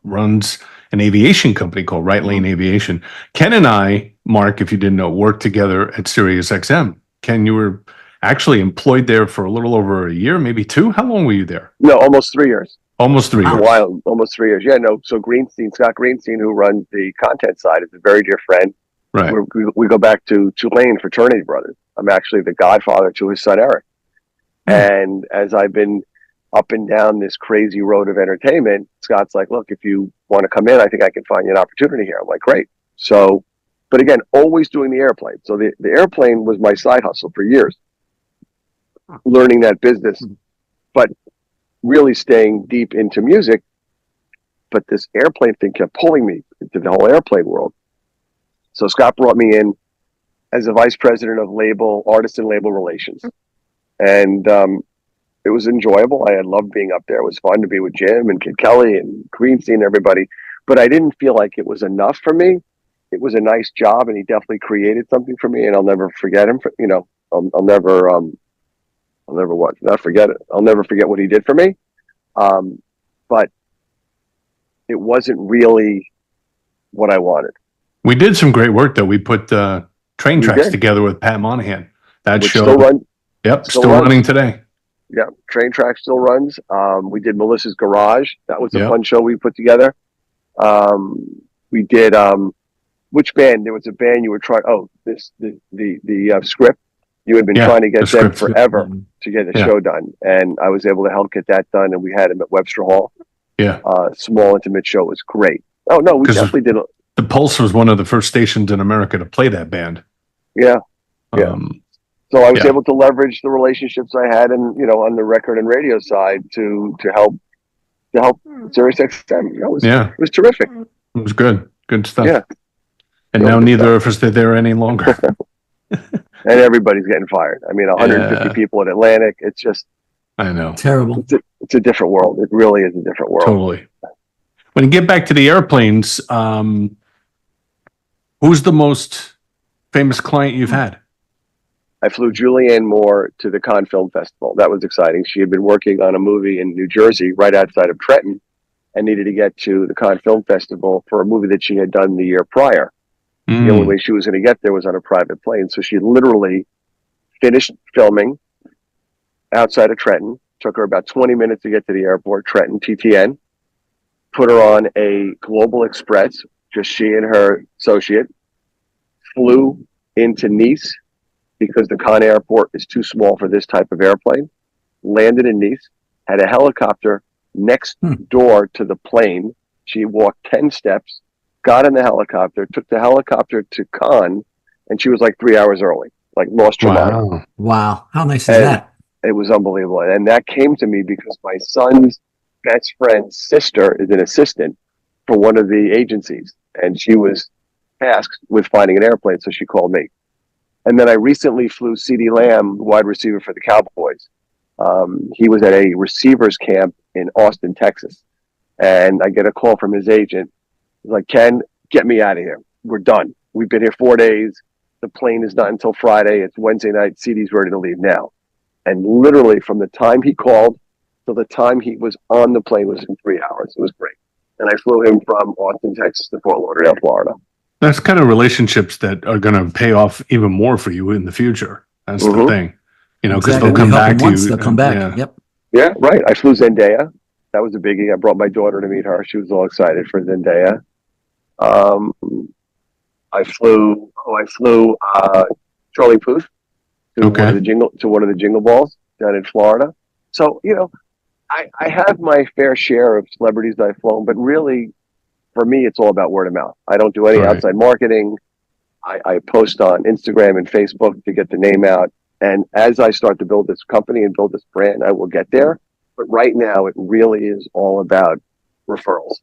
runs an aviation company called Right-Lane Aviation. Ken and I, Mark, if you didn't know, worked together at Sirius XM. Ken, you were actually employed there for a little over a year, maybe 2. How long were you there? No, almost 3 years. Almost 3 years. A while, almost 3 years. Yeah, no. So Scott Greenstein, who runs the content side, is a very dear friend. Right. We go back to Tulane fraternity brothers. I'm actually the godfather to his son Eric. And as I've been up and down this crazy road of entertainment, Scott's like, look, if you want to come in, I think I can find you an opportunity here. I'm like, great. So, but again, always doing the airplane. So the airplane was my side hustle for years, learning that business, but really staying deep into music. But this airplane thing kept pulling me into the whole airplane world. So Scott brought me in as a vice president of artist and label relations. And it was enjoyable. I had loved being up there. It was fun to be with Jim and Kid Kelly and Greenstein and everybody. But I didn't feel like it was enough for me. It was a nice job, and he definitely created something for me, and I'll never forget him. I'll never forget what he did for me. But it wasn't really what I wanted. We did some great work, though. We put Train Tracks together with Pat Monahan. That show. Still running today. Yeah, Train Tracks still runs. We did Melissa's Garage. That was a fun show we put together. We did which band? There was a band you were trying. Oh, the Script. You had been trying to get them forever to get the show done, and I was able to help get that done. And we had him at Webster Hall. Yeah, small intimate show. Was great. Oh no, we definitely did. The Pulse was one of the first stations in America to play that band. Yeah, yeah. So I was able to leverage the relationships I had, and on the record and radio side to help Sirius XM. It was terrific. It was good stuff. Yeah. And now neither of us are there any longer. And everybody's getting fired. I mean, 150 people at Atlantic. It's just, I know, terrible. It's a different world. It really is a different world. Totally. When you get back to the airplanes, who's the most famous client you've had? I flew Julianne Moore to the Cannes Film Festival. That was exciting. She had been working on a movie in New Jersey, right outside of Trenton, and needed to get to the Cannes Film Festival for a movie that she had done the year prior. The only way she was going to get there was on a private plane. So she literally finished filming, outside of Trenton. Took her about 20 minutes to get to the airport, Trenton, TTN. Put her on a Global Express, just she and her associate. Flew into Nice because the Cannes airport is too small for this type of airplane. Landed in Nice, had a helicopter next door to the plane. She walked 10 steps, got in the helicopter, took the helicopter to Cannes, and she was like 3 hours early, like lost her mind. Wow. Wow. How nice is And that? it was unbelievable. And that came to me because my son's best friend's sister is an assistant for one of the agencies, and she was tasked with finding an airplane, so she called me. And then I recently flew CeeDee Lamb, wide receiver for the Cowboys. He was at a receivers camp in Austin, Texas. And I get a call from his agent. He's like, Ken, get me out of here. We're done. We've been here 4 days. The plane is not until Friday. It's Wednesday night. CeeDee's ready to leave now. And literally from the time he called till the time he was on the plane was in 3 hours. It was great. And I flew him from Austin, Texas to Fort Lauderdale, Florida. That's kind of relationships that are going to pay off even more for you in the future. That's the thing, because Exactly. they'll come We help back them to once, you. they'll come back. Yeah. Yep. Yeah, right. I flew Zendaya. That was a biggie. I brought my daughter to meet her. She was all excited for Zendaya. I flew Charlie Puth to one of the Jingle Balls down in Florida. So, I have my fair share of celebrities that I've flown, but really for me it's all about word of mouth. I don't do any outside marketing. I post on Instagram and Facebook to get the name out. And as I start to build this company and build this brand, I will get there. But right now, it really is all about referrals.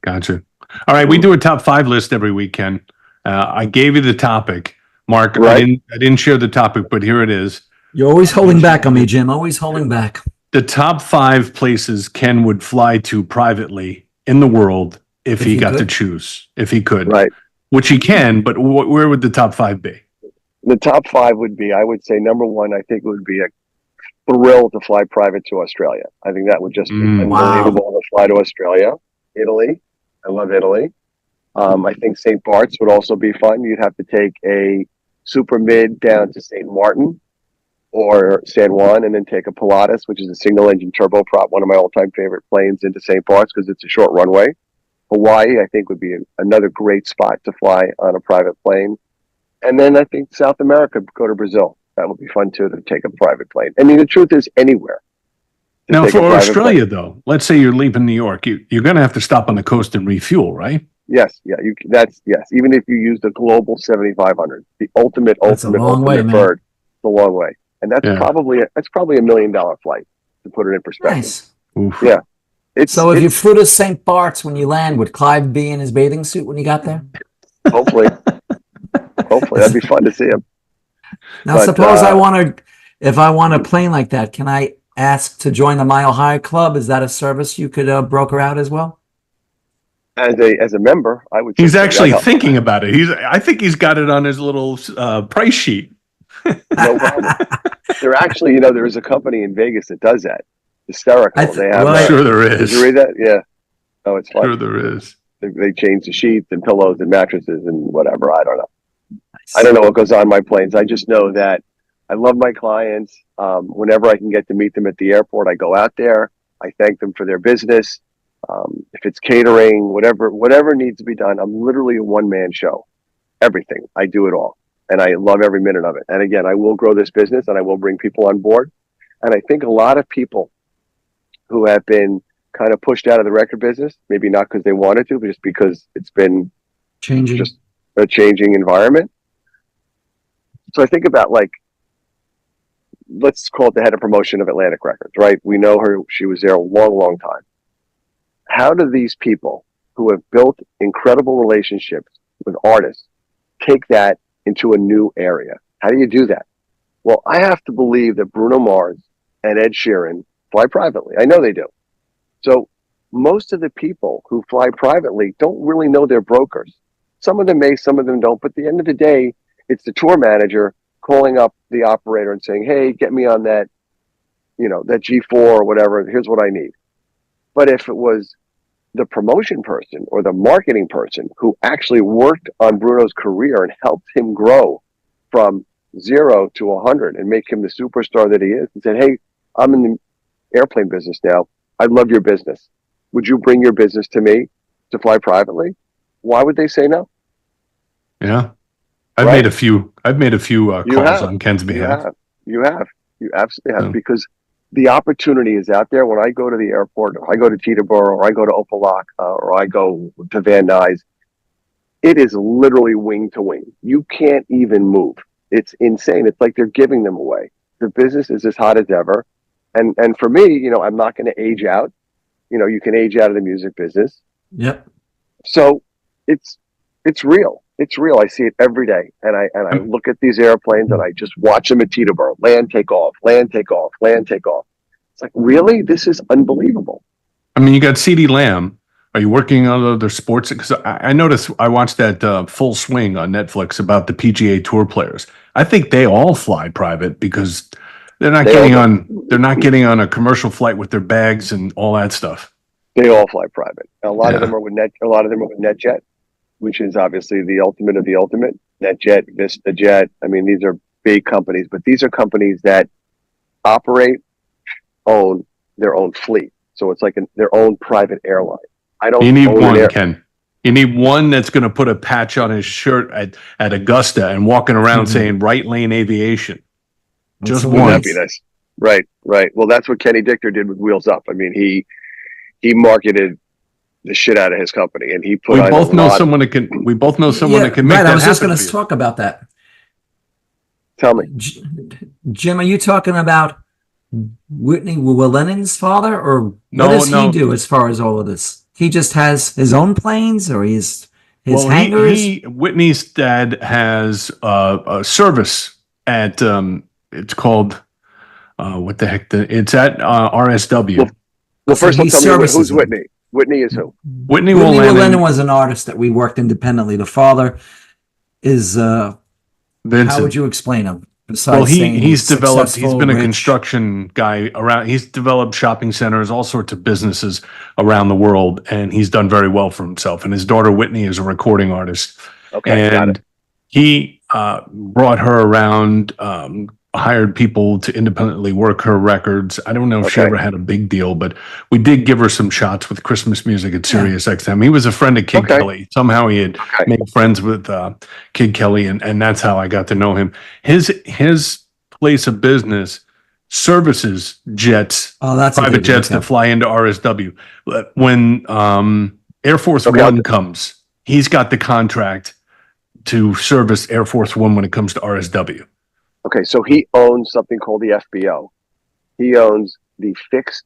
Gotcha. All right, we do a top 5 list every weekend. I gave you the topic, Mark. Right. I didn't share the topic, but here it is. You're always holding back on me, Jim. Always holding back. The top 5 places Ken would fly to privately in the world if he got to choose, if he could. Right. Which he can, but where would the top 5 be? The top 5 would be, I would say, number 1, I think it would be a thrill to fly private to Australia. I think that would just be unbelievable to fly to Australia. Italy. I love Italy. I think St. Bart's would also be fun. You'd have to take a super mid down to St. Martin or San Juan and then take a Pilatus, which is a single engine turboprop, one of my all-time favorite planes, into St. Bart's because it's a short runway. Hawaii, I think, would be another great spot to fly on a private plane. And then I think South America, go to Brazil. That would be fun too, to take a private plane. I mean, the truth is anywhere. Now, for Australia, though, let's say you're leaving New York, you're going to have to stop on the coast and refuel, right? Yes, yeah, yes. Even if you use the Global 7500, the ultimate bird, it's a long way, and that's probably $1 million flight to put it in perspective. Nice. Oof. Yeah. If you flew to St. Bart's when you land, would Clive be in his bathing suit when you got there? Hopefully, that'd be fun to see him. Now, suppose if I want a plane like that, can I ask to join the Mile High Club? Is that a service you could broker out as well? As a member, I would. He's actually thinking about it. I think he's got it on his little price sheet. No problem. They're actually, there is a company in Vegas that does that. Hysterical. I'm sure there is. Did you read that? Yeah. Oh, it's fun. Sure there is. They change the sheets and pillows and mattresses and whatever. I don't know. Nice. I don't know what goes on my planes. I just know that I love my clients. Whenever I can get to meet them at the airport, I go out there. I thank them for their business. If it's catering, whatever needs to be done, I'm literally a one-man show. Everything. I do it all. And I love every minute of it. And again, I will grow this business and I will bring people on board. And I think a lot of people who have been kind of pushed out of the record business, maybe not because they wanted to, but just because it's been just a changing environment. So I think about, let's call it the head of promotion of Atlantic Records, right? We know her. She was there a long, long time. How do these people who have built incredible relationships with artists take that into a new area? How do you do that? Well, I have to believe that Bruno Mars and Ed Sheeran fly privately. I know they do. So most of the people who fly privately don't really know their brokers. Some of them may, some of them don't. But at the end of the day, it's the tour manager calling up the operator and saying, hey, get me on that, that G4 or whatever. Here's what I need. But if it was the promotion person or the marketing person who actually worked on Bruno's career and helped him grow from 0 to 100 and make him the superstar that he is, and said, "Hey, I'm in the airplane business now. I love your business. Would you bring your business to me to fly privately?" Why would they say no? Yeah. I've Right? made a few. I've made a few You calls have. on Ken's You behalf. have. You have. You absolutely have. So, Because the opportunity is out there. When I go to the airport, or I go to Teterboro, or I go to Opelika, or I go to Van Nuys, it is literally wing to wing. You can't even move. It's insane. It's like they're giving them away. The business is as hot as ever. And for me, I'm not going to age out. You can age out of the music business. Yep. So it's it's real. It's real. I see it every day, and I I'm- look at these airplanes and I just watch them at Teterboro, land, take off, land, take off, land, take off. It's like, really, this is unbelievable. I mean, you got CD Lamb. Are you working on other sports? Because I noticed I watched that Full Swing on Netflix about the PGA Tour players. I think they all fly private because they're not They all getting go, on. They're not getting on a commercial flight with their bags and all that stuff. they all fly private. A lot of Yeah. them are with Net. A lot of them are with NetJet, which is obviously the ultimate of the ultimate. NetJet, VistaJet. I mean, these are big companies, but these are companies that operate, own their own fleet. So it's like their own private airline. I You don't need own an one, air. Ken. You need one that's going to put a patch on his shirt at Augusta and walking around Mhm. saying Right-Lane Aviation. That's Just what we Wouldn't one. that be nice? Right, right. Well, that's what Kenny Dichter did with Wheels Up. I mean, he marketed the shit out of his company, and he put We on a both know lot. someone that can. We both know someone that can make right. I that was just happen going for to you. talk about that. Tell me, J- Jim, are you talking about Whitney Llewellyn's father, or what No, does he no. do as far as all of this? He just has his own planes, or his Well, hangars? he Whitney's dad has a service at it's called what the heck? It's at RSW. well, So first of all, he tell me services who's them. Whitney. Whitney is who? Whitney Whitney Llewellyn Llewellyn, was an artist that we worked independently. The father is how would Vincent. you explain him? Well, Besides saying he's he's developed. He's successful, been a rich. construction guy around. He's developed shopping centers, all sorts of businesses around the world, and he's done very well for himself. And his daughter Whitney is a recording artist, Okay, got it. and he brought her around, hired people to independently work her records. I don't know if she Okay, ever had a big deal, but we did give her some shots with Christmas music at Yeah. Sirius XM. He was a friend of Kid Okay. Kelly. Somehow he had okay. made friends with Kid Kelly, and that's how I got to know him. His place of business services jets, Oh, that's a private good deal. jets that Okay. fly into RSW. When Air Force Okay, One comes, he's got the contract to service Air Force One when it comes to RSW. Okay, so he owns something called the FBO. He owns the fixed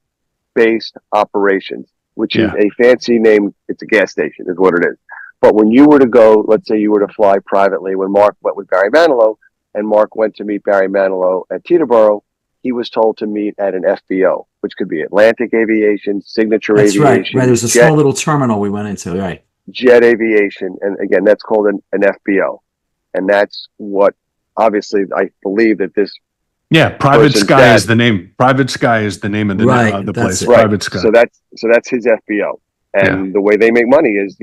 based operations, which is Yeah. a fancy name. It's a gas station, is what it is. But when you were to go, let's say you were to fly privately, when Mark went with Barry Manilow, and Mark went to meet Barry Manilow at Teterboro, he was told to meet at an FBO, which could be Atlantic Aviation, Signature That's right. Aviation, Right. There's a small little terminal we went into. Right. Jet Aviation, and again, that's called an FBO, and that's what obviously I believe that this Yeah, Private person's Sky dad. is the name. Private Sky is the name of the Right, the that's place. it. Right. Private Sky. So that's his FBO, and the way they make money is,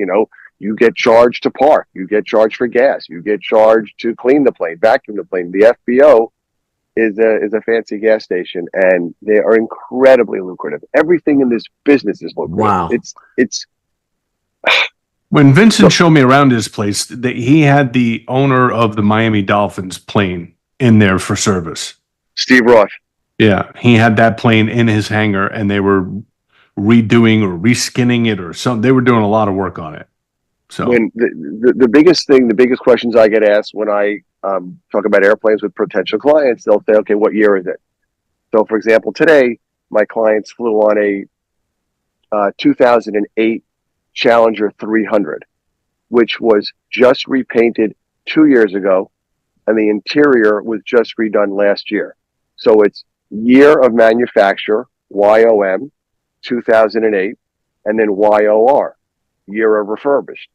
you get charged to park, you get charged for gas, you get charged to clean the plane, vacuum the plane. The FBO is a fancy gas station, and they are incredibly lucrative. Everything in this business is lucrative. Wow. It's When Vincent showed me around his place, he had the owner of the Miami Dolphins plane in there for service. Steve Roth. Yeah, he had that plane in his hangar, and they were redoing or reskinning it or something. They were doing a lot of work on it. So When the biggest thing, the biggest questions I get asked when I talk about airplanes with potential clients, they'll say, okay, what year is it? So, for example, today, my clients flew on a 2008 Challenger 300, which was just repainted 2 years ago, and the interior was just redone last year. So it's year of manufacture, YOM, 2008, and then YOR, year of refurbished.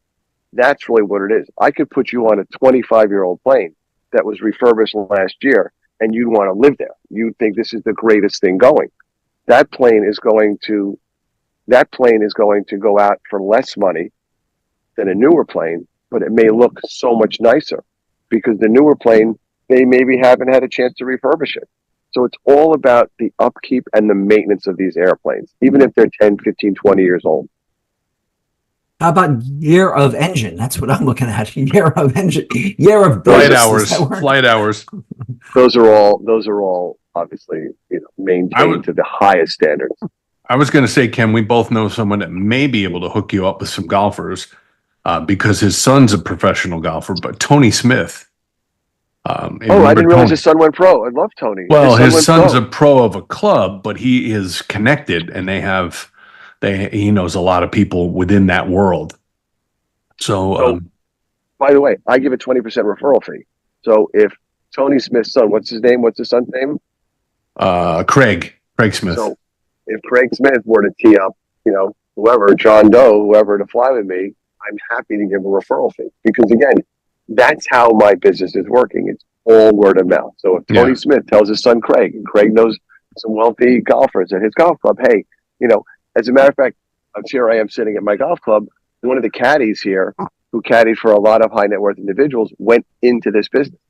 That's really what it is. I could put you on a 25-year-old plane that was refurbished last year, and you'd want to live there. You'd think this is the greatest thing going. That plane is going to go out for less money than a newer plane, but it may look so much nicer because the newer plane they maybe haven't had a chance to refurbish it. So it's all about the upkeep and the maintenance of these airplanes, even if they're 10, 15, 20 years old. How about year of engine? That's what I'm looking at. Year of engine, year of Flight build. hours, flight hours. Those are all obviously, maintained to the highest standards. I was going to say, Ken, we both know someone that may be able to hook you up with some golfers because his son's a professional golfer, but Tony Smith. I didn't realize his son went pro. I love Tony. Well, his son's a pro of a club, but he is connected, and he knows a lot of people within that world. So, by the way, I give a 20% referral fee. So if Tony Smith's son, what's his name? What's his son's name? Craig Smith. So if Craig Smith were to tee up, whoever, John Doe, whoever to fly with me, I'm happy to give a referral fee because again, that's how my business is working. It's all word of mouth. So if Tony Smith tells his son Craig, and Craig knows some wealthy golfers at his golf club, hey, as a matter of fact, here I am sitting at my golf club. One of the caddies here, who caddied for a lot of high net worth individuals, went into this business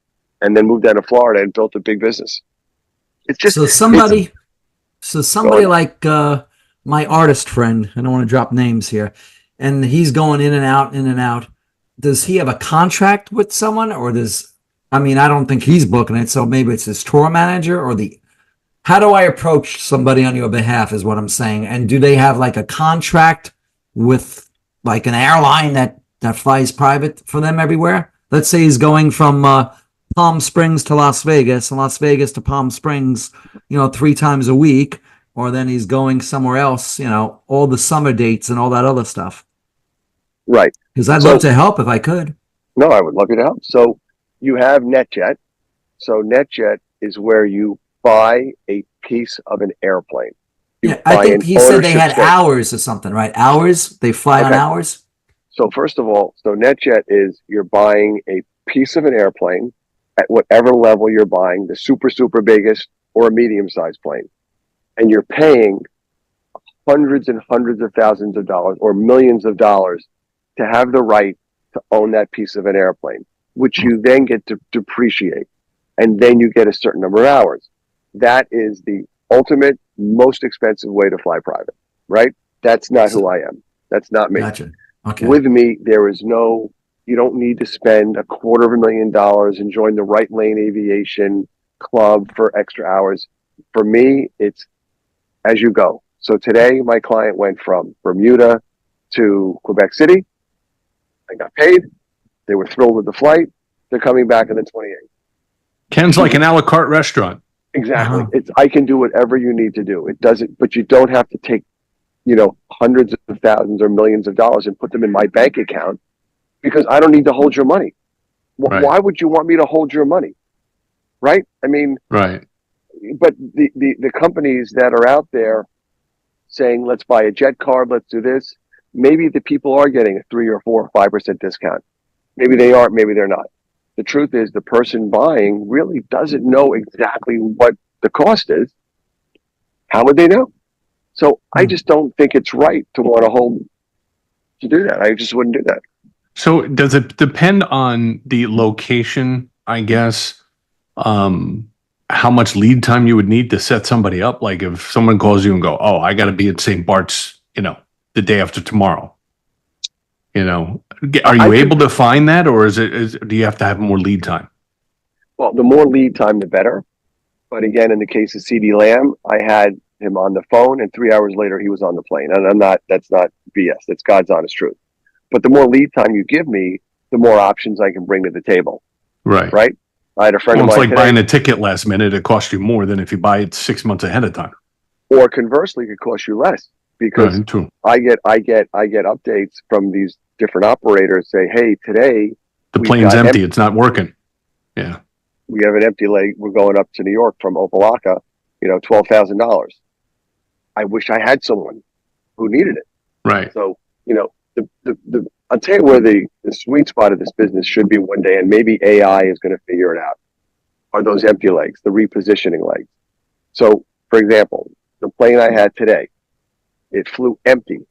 and then moved down to Florida and built a big business. It's just so somebody like my artist friend. I don't want to drop names here, and he's going in and out, in and out. Does he have a contract with someone, or I don't think he's booking it, so maybe it's his tour manager or how do I approach somebody on your behalf is what I'm saying. And do they have like a contract with like an airline that flies private for them everywhere? Let's say he's going from Palm Springs to Las Vegas and Las Vegas to Palm Springs, 3 times a week, or then he's going somewhere else, all the summer dates and all that other stuff. Right. Because I'd love to help if I could. No, I would love you to help. So you have NetJet. So NetJet is where you buy a piece of an airplane. I think he said they had hours or something, right? Hours? They fly on hours? So first of all, NetJet is you're buying a piece of an airplane at whatever level you're buying, the super, super biggest or a medium-sized plane. And you're paying hundreds and hundreds of thousands of dollars or millions of dollars to have the right to own that piece of an airplane, which you then get to depreciate. And then you get a certain number of hours. That is the ultimate, most expensive way to fly private, right? That's not who I am. That's not me. Gotcha. Okay. With me, you don't need to spend $250,000 and join the Right-Lane Aviation club for extra hours. For me, it's as you go. So today, my client went from Bermuda to Quebec City. I got paid. They were thrilled with the flight. They're coming back on the 28th. Ken's like an a la carte restaurant. Exactly. Uh-huh. I can do whatever you need to do. It doesn't, but you don't have to take, hundreds of thousands or millions of dollars and put them in my bank account because I don't need to hold your money. Right. Why would you want me to hold your money? Right. Right. But the companies that are out there saying, let's buy a jet card, let's do this. Maybe the people are getting a 3 or 4 or 5% discount. Maybe they aren't, maybe they're not. The truth is the person buying really doesn't know exactly what the cost is. How would they know? So I just don't think it's right to want to do that. I just wouldn't do that. So does it depend on the location, I guess? How much lead time you would need to set somebody up? Like if someone calls you and go, oh, I got to be at St. Bart's, the day after tomorrow. Are you able to find that, or do you have to have more lead time? Well, the more lead time, the better. But again, in the case of CD Lamb, I had him on the phone, and 3 hours later, he was on the plane. And that's not BS. That's God's honest truth. But the more lead time you give me, the more options I can bring to the table. Right. Right. I had a friend of mine. It's like buying a ticket last minute. It costs you more than if you buy it 6 months ahead of time. Or conversely, it could cost you less because true. I get updates from these different operators say, hey, today the plane's empty. It's not working. Yeah. We have an empty leg. We're going up to New York from Opelika, $12,000. I wish I had someone who needed it. Right. So, I'll tell you where the sweet spot of this business should be one day, and maybe AI is going to figure it out, are those empty legs, the repositioning legs. So, for example, the plane I had today, it flew empty.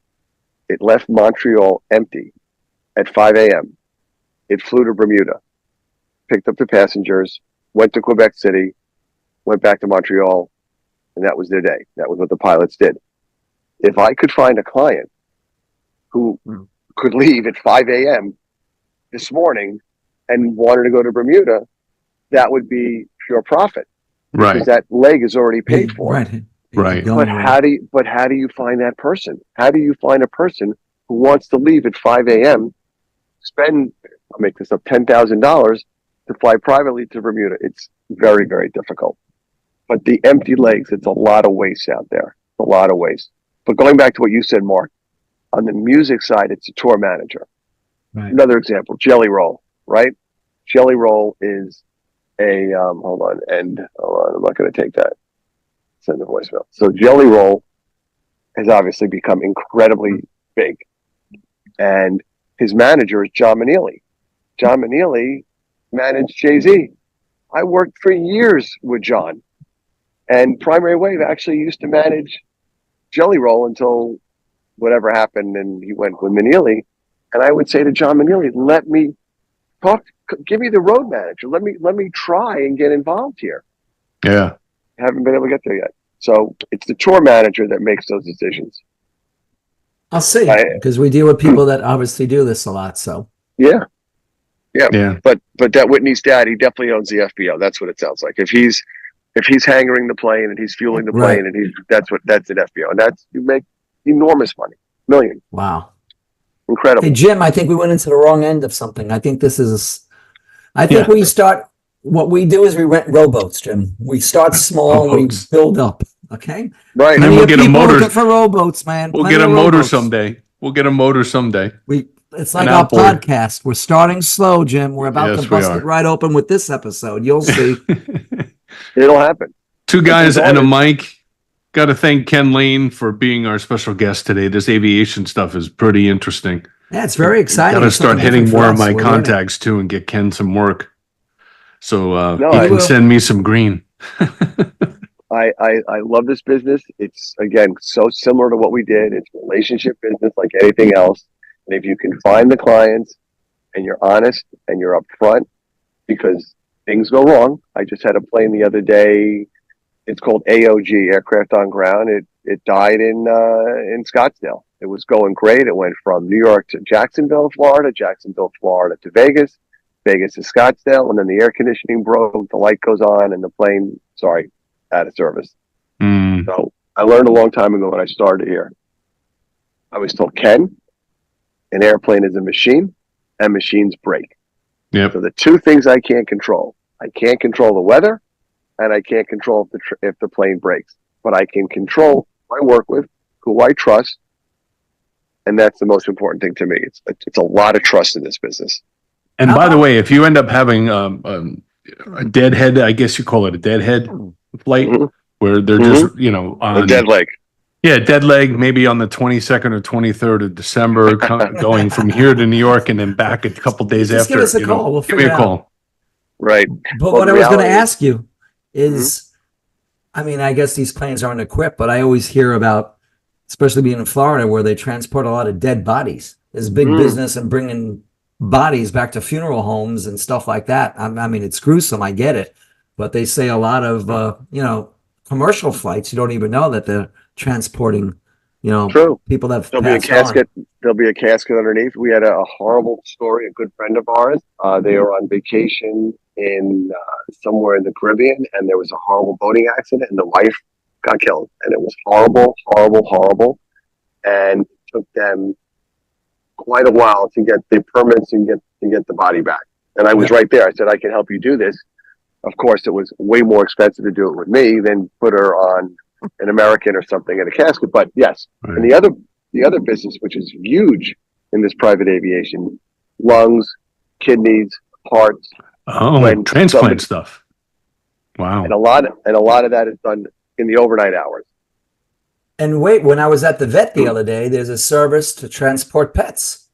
It left Montreal empty at 5 a.m. It flew to Bermuda, picked up the passengers, went to Quebec City, went back to Montreal, and that was their day. That was what the pilots did. If I could find a client who could leave at 5 a.m. this morning and wanted to go to Bermuda, that would be pure profit Right. because that leg is already paid for. Right. Right. But how do you find that person? How do you find a person who wants to leave at 5 a.m., spend, I'll make this up, $10,000 to fly privately to Bermuda? It's very, very difficult. But the empty legs, it's a lot of waste out there. A lot of waste. But going back to what you said, Mark, on the music side, it's a tour manager. Right. Another example, Jelly Roll, right? Jelly Roll is a, hold on, I'm not going to take that. Send the voicemail. So Jelly Roll has obviously become incredibly big. And his manager is John Maneely. John Maneely managed Jay-Z. I worked for years with John. And Primary Wave actually used to manage Jelly Roll until whatever happened and he went with Maneely. And I would say to John Maneely, let me talk, give me the road manager. Let me try and get involved here. Yeah. Haven't been able to get there yet. So it's the tour manager that makes those decisions. I'll see, because we deal with people that obviously do this a lot. So Yeah. Yeah. But that Whitney's dad, he definitely owns the FBO. That's what it sounds like. If he's hangering the plane and he's fueling the plane and that's an FBO. And you make enormous money. Millions. wow. Incredible. Hey, Jim, I think we went into the wrong end of something. I think we start, what we do is we rent rowboats, Jim. We start small, we build up. Okay. Right. And then we'll get a motor for rowboats, man. We'll get a motor someday. It's like An our outboard. podcast. We're starting slow, Jim. We're about Yes, to bust we it are. right open with this episode. You'll see. It'll happen. Two guys and a mic. Got to thank Ken Lane for being our special guest today. This aviation stuff is pretty interesting. Yeah, it's very exciting. Got to It's start something hitting different for more of us. my We're learning. contacts too and get Ken some work. So No, he I can will. send me some green. I love this business. It's, again, so similar to what we did. It's relationship business like anything else. And if you can find the clients and you're honest and you're upfront, because things go wrong. I just had a plane the other day. It's called AOG, Aircraft on Ground. It died in Scottsdale. It was going great. It went from New York to Jacksonville, Florida to Vegas, Vegas to Scottsdale, and then the air conditioning broke, the light goes on, and the plane, out of service. So I learned a long time ago when I started here. I was told, Ken, an airplane is a machine, and machines break. Yep. So the two things I can't control the weather, and I can't control if the plane breaks. But I can control who I work with, who I trust, and that's the most important thing to me. It's a lot of trust in this business. And by the way, if you end up having a deadhead, I guess you call it a deadhead flight, where they're just, on A dead leg. Yeah, dead leg, maybe on the 22nd or 23rd of December, going from here to New York and then back a couple days Just after. give us a call. We'll give me figure a it out. call. Right. But Well, what the I was going to reality ask you is, I mean, I guess these planes aren't equipped, but I always hear about, especially being in Florida, where they transport a lot of dead bodies. There's big business in bringing bodies back to funeral homes and stuff like that. I mean, it's gruesome. I get it. But they say a lot of, commercial flights, you don't even know that they're transporting, True. people that have There'll be a passed casket. There'll be a casket underneath. We had a horrible story. A good friend of ours. They were on vacation in somewhere in the Caribbean, and there was a horrible boating accident, and the wife got killed. And it was horrible, horrible, horrible. And it took them quite a while to get the permits and get the body back. And I was right there. I said, I can help you do this. Of course, it was way more expensive to do it with me than put her on an American or something in a casket. But yes, Right. and the other business, which is huge in this private aviation, lungs, kidneys, hearts, Oh, when transplant stuff. Wow. and a lot of that is done in the overnight hours. And wait, when I was at the vet the other day, there's a service to transport pets.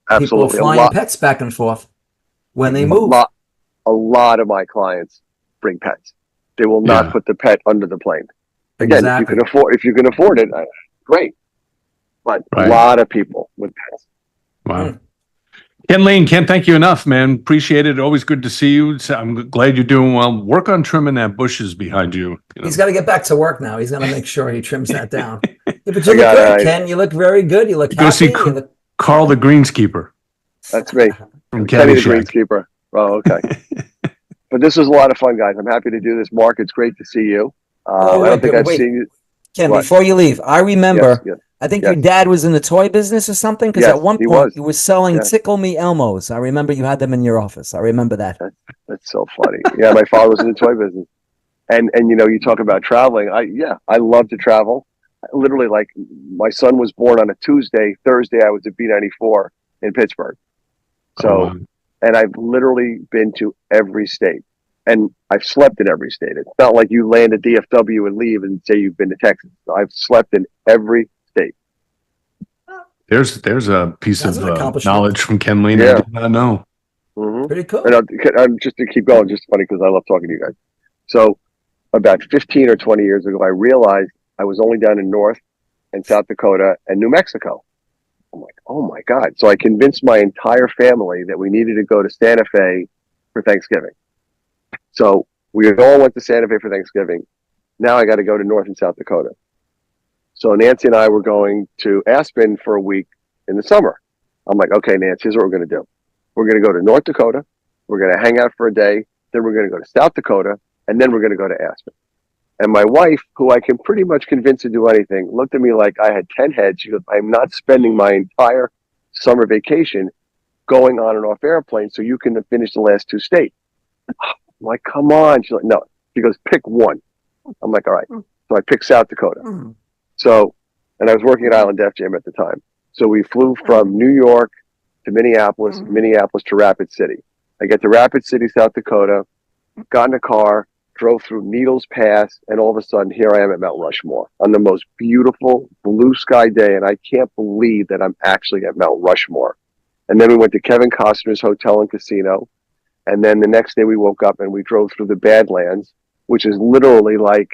Absolutely, People flying pets back and forth when they move. A lot of my clients bring pets. They will not put the pet under the plane. Again, Exactly. if you can afford it, great. But Right. a lot of people with pets. Wow. Ken Lane, can't thank you enough, man. Appreciate it. Always good to see you. I'm glad you're doing well. Work on trimming that bushes behind you. You know. He's got to get back to work now. He's going to make sure he trims that down. Yeah, but you I look got great, it. Ken. You look very good. You look Go see happy. You look... Carl the greenskeeper That's me. from Kenny the Caddyshack. greenskeeper. Oh, okay. But this was a lot of fun, guys. I'm happy to do this. Mark, it's great to see you. Oh, I don't think I've wait. seen you. Ken, What? before you leave, I remember, Yes, I think yes. your dad was in the toy business or something, because Yes, at one he point was. you were selling Yeah. Tickle Me Elmos. I remember you had them in your office. I remember that. That's so funny. Yeah, my father was in the toy business. And you know, you talk about traveling. I love to travel. Literally, like, my son was born on a Tuesday. Thursday, I was at B94 in Pittsburgh. So, Oh, wow. and I've literally been to every state. And I've slept in every state. It's not like you land at DFW and leave and say you've been to Texas. I've slept in every state. There's a piece That's of an accomplishment. knowledge from Ken Lane Yeah. I did not know. Mm-hmm. Pretty cool. And I'm just to keep going, just funny because I love talking to you guys. So about 15 or 20 years ago, I realized I was only down in North and South Dakota and New Mexico. I'm like, oh my God. So I convinced my entire family that we needed to go to Santa Fe for Thanksgiving. So we all went to Santa Fe for Thanksgiving. Now I got to go to North and South Dakota. So Nancy and I were going to Aspen for a week in the summer. I'm like, okay, Nancy, here's what we're going to do. We're going to go to North Dakota. We're going to hang out for a day. Then we're going to go to South Dakota. And then we're going to go to Aspen. And my wife, who I can pretty much convince to do anything, looked at me like I had 10 heads. She goes, I'm not spending my entire summer vacation going on and off airplanes so you can finish the last two states. I'm like, come on. She's like, no. She goes, pick one. I'm like, all right. So I picked South Dakota. So, and I was working at Island Def Jam at the time. So we flew from New York to Minneapolis, Minneapolis to Rapid City. I get to Rapid City, South Dakota, got in a car, drove through Needles Pass, and all of a sudden, here I am at Mount Rushmore on the most beautiful blue sky day. And I can't believe that I'm actually at Mount Rushmore. And then we went to Kevin Costner's hotel and casino. And then the next day we woke up and we drove through the Badlands, which is literally like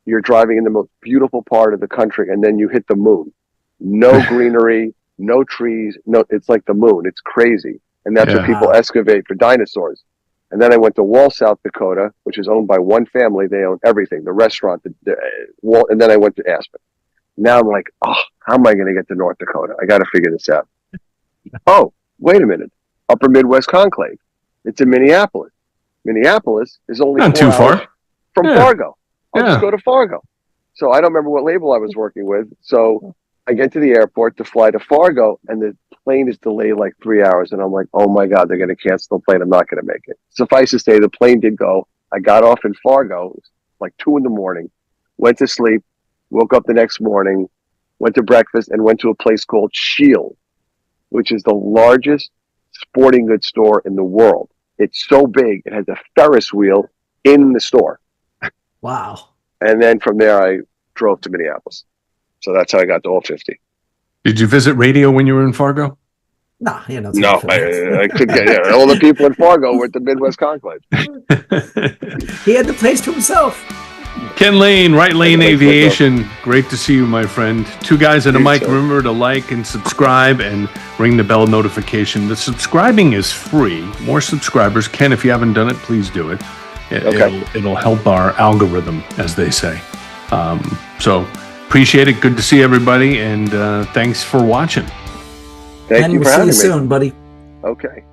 you're driving in the most beautiful part of the country and then you hit the moon. No greenery, no trees. No, it's like the moon. It's crazy. And that's where people excavate for dinosaurs. And then I went to Wall, South Dakota, which is owned by one family. They own everything, the restaurant, Wall, and then I went to Aspen. Now I'm like, oh, how am I going to get to North Dakota? I got to figure this out. Oh, wait a minute. Upper Midwest Conclave. It's in Minneapolis. Minneapolis is only Not 4 too hours far from Fargo. I'll Yeah. just go to Fargo. So I don't remember what label I was working with. So I get to the airport to fly to Fargo, and the plane is delayed like 3 hours. And I'm like, oh my God, they're going to cancel the plane. I'm not going to make it. Suffice to say, the plane did go. I got off in Fargo. It was like 2 a.m, went to sleep, woke up the next morning, went to breakfast, and went to a place called Shield, which is the largest sporting goods store in the world. It's so big, it has a Ferris wheel in the store. Wow. And then from there, I drove to Minneapolis. So that's how I got to all 50. Did you visit radio when you were in Fargo? Nah, you know. No, I could get all the people in Fargo were at the Midwest Conclave. He had the place to himself. Ken Lane, Right-Lane Aviation. Great to see you, my friend. 2 guys and a You mic. too. Remember to like and subscribe and ring the bell notification. The subscribing is free. More subscribers. Ken, if you haven't done it, please do it. Okay. It'll help our algorithm, as they say. So appreciate it. Good to see everybody. And thanks for watching. Thank And you we'll for see having you me. soon, buddy. Okay.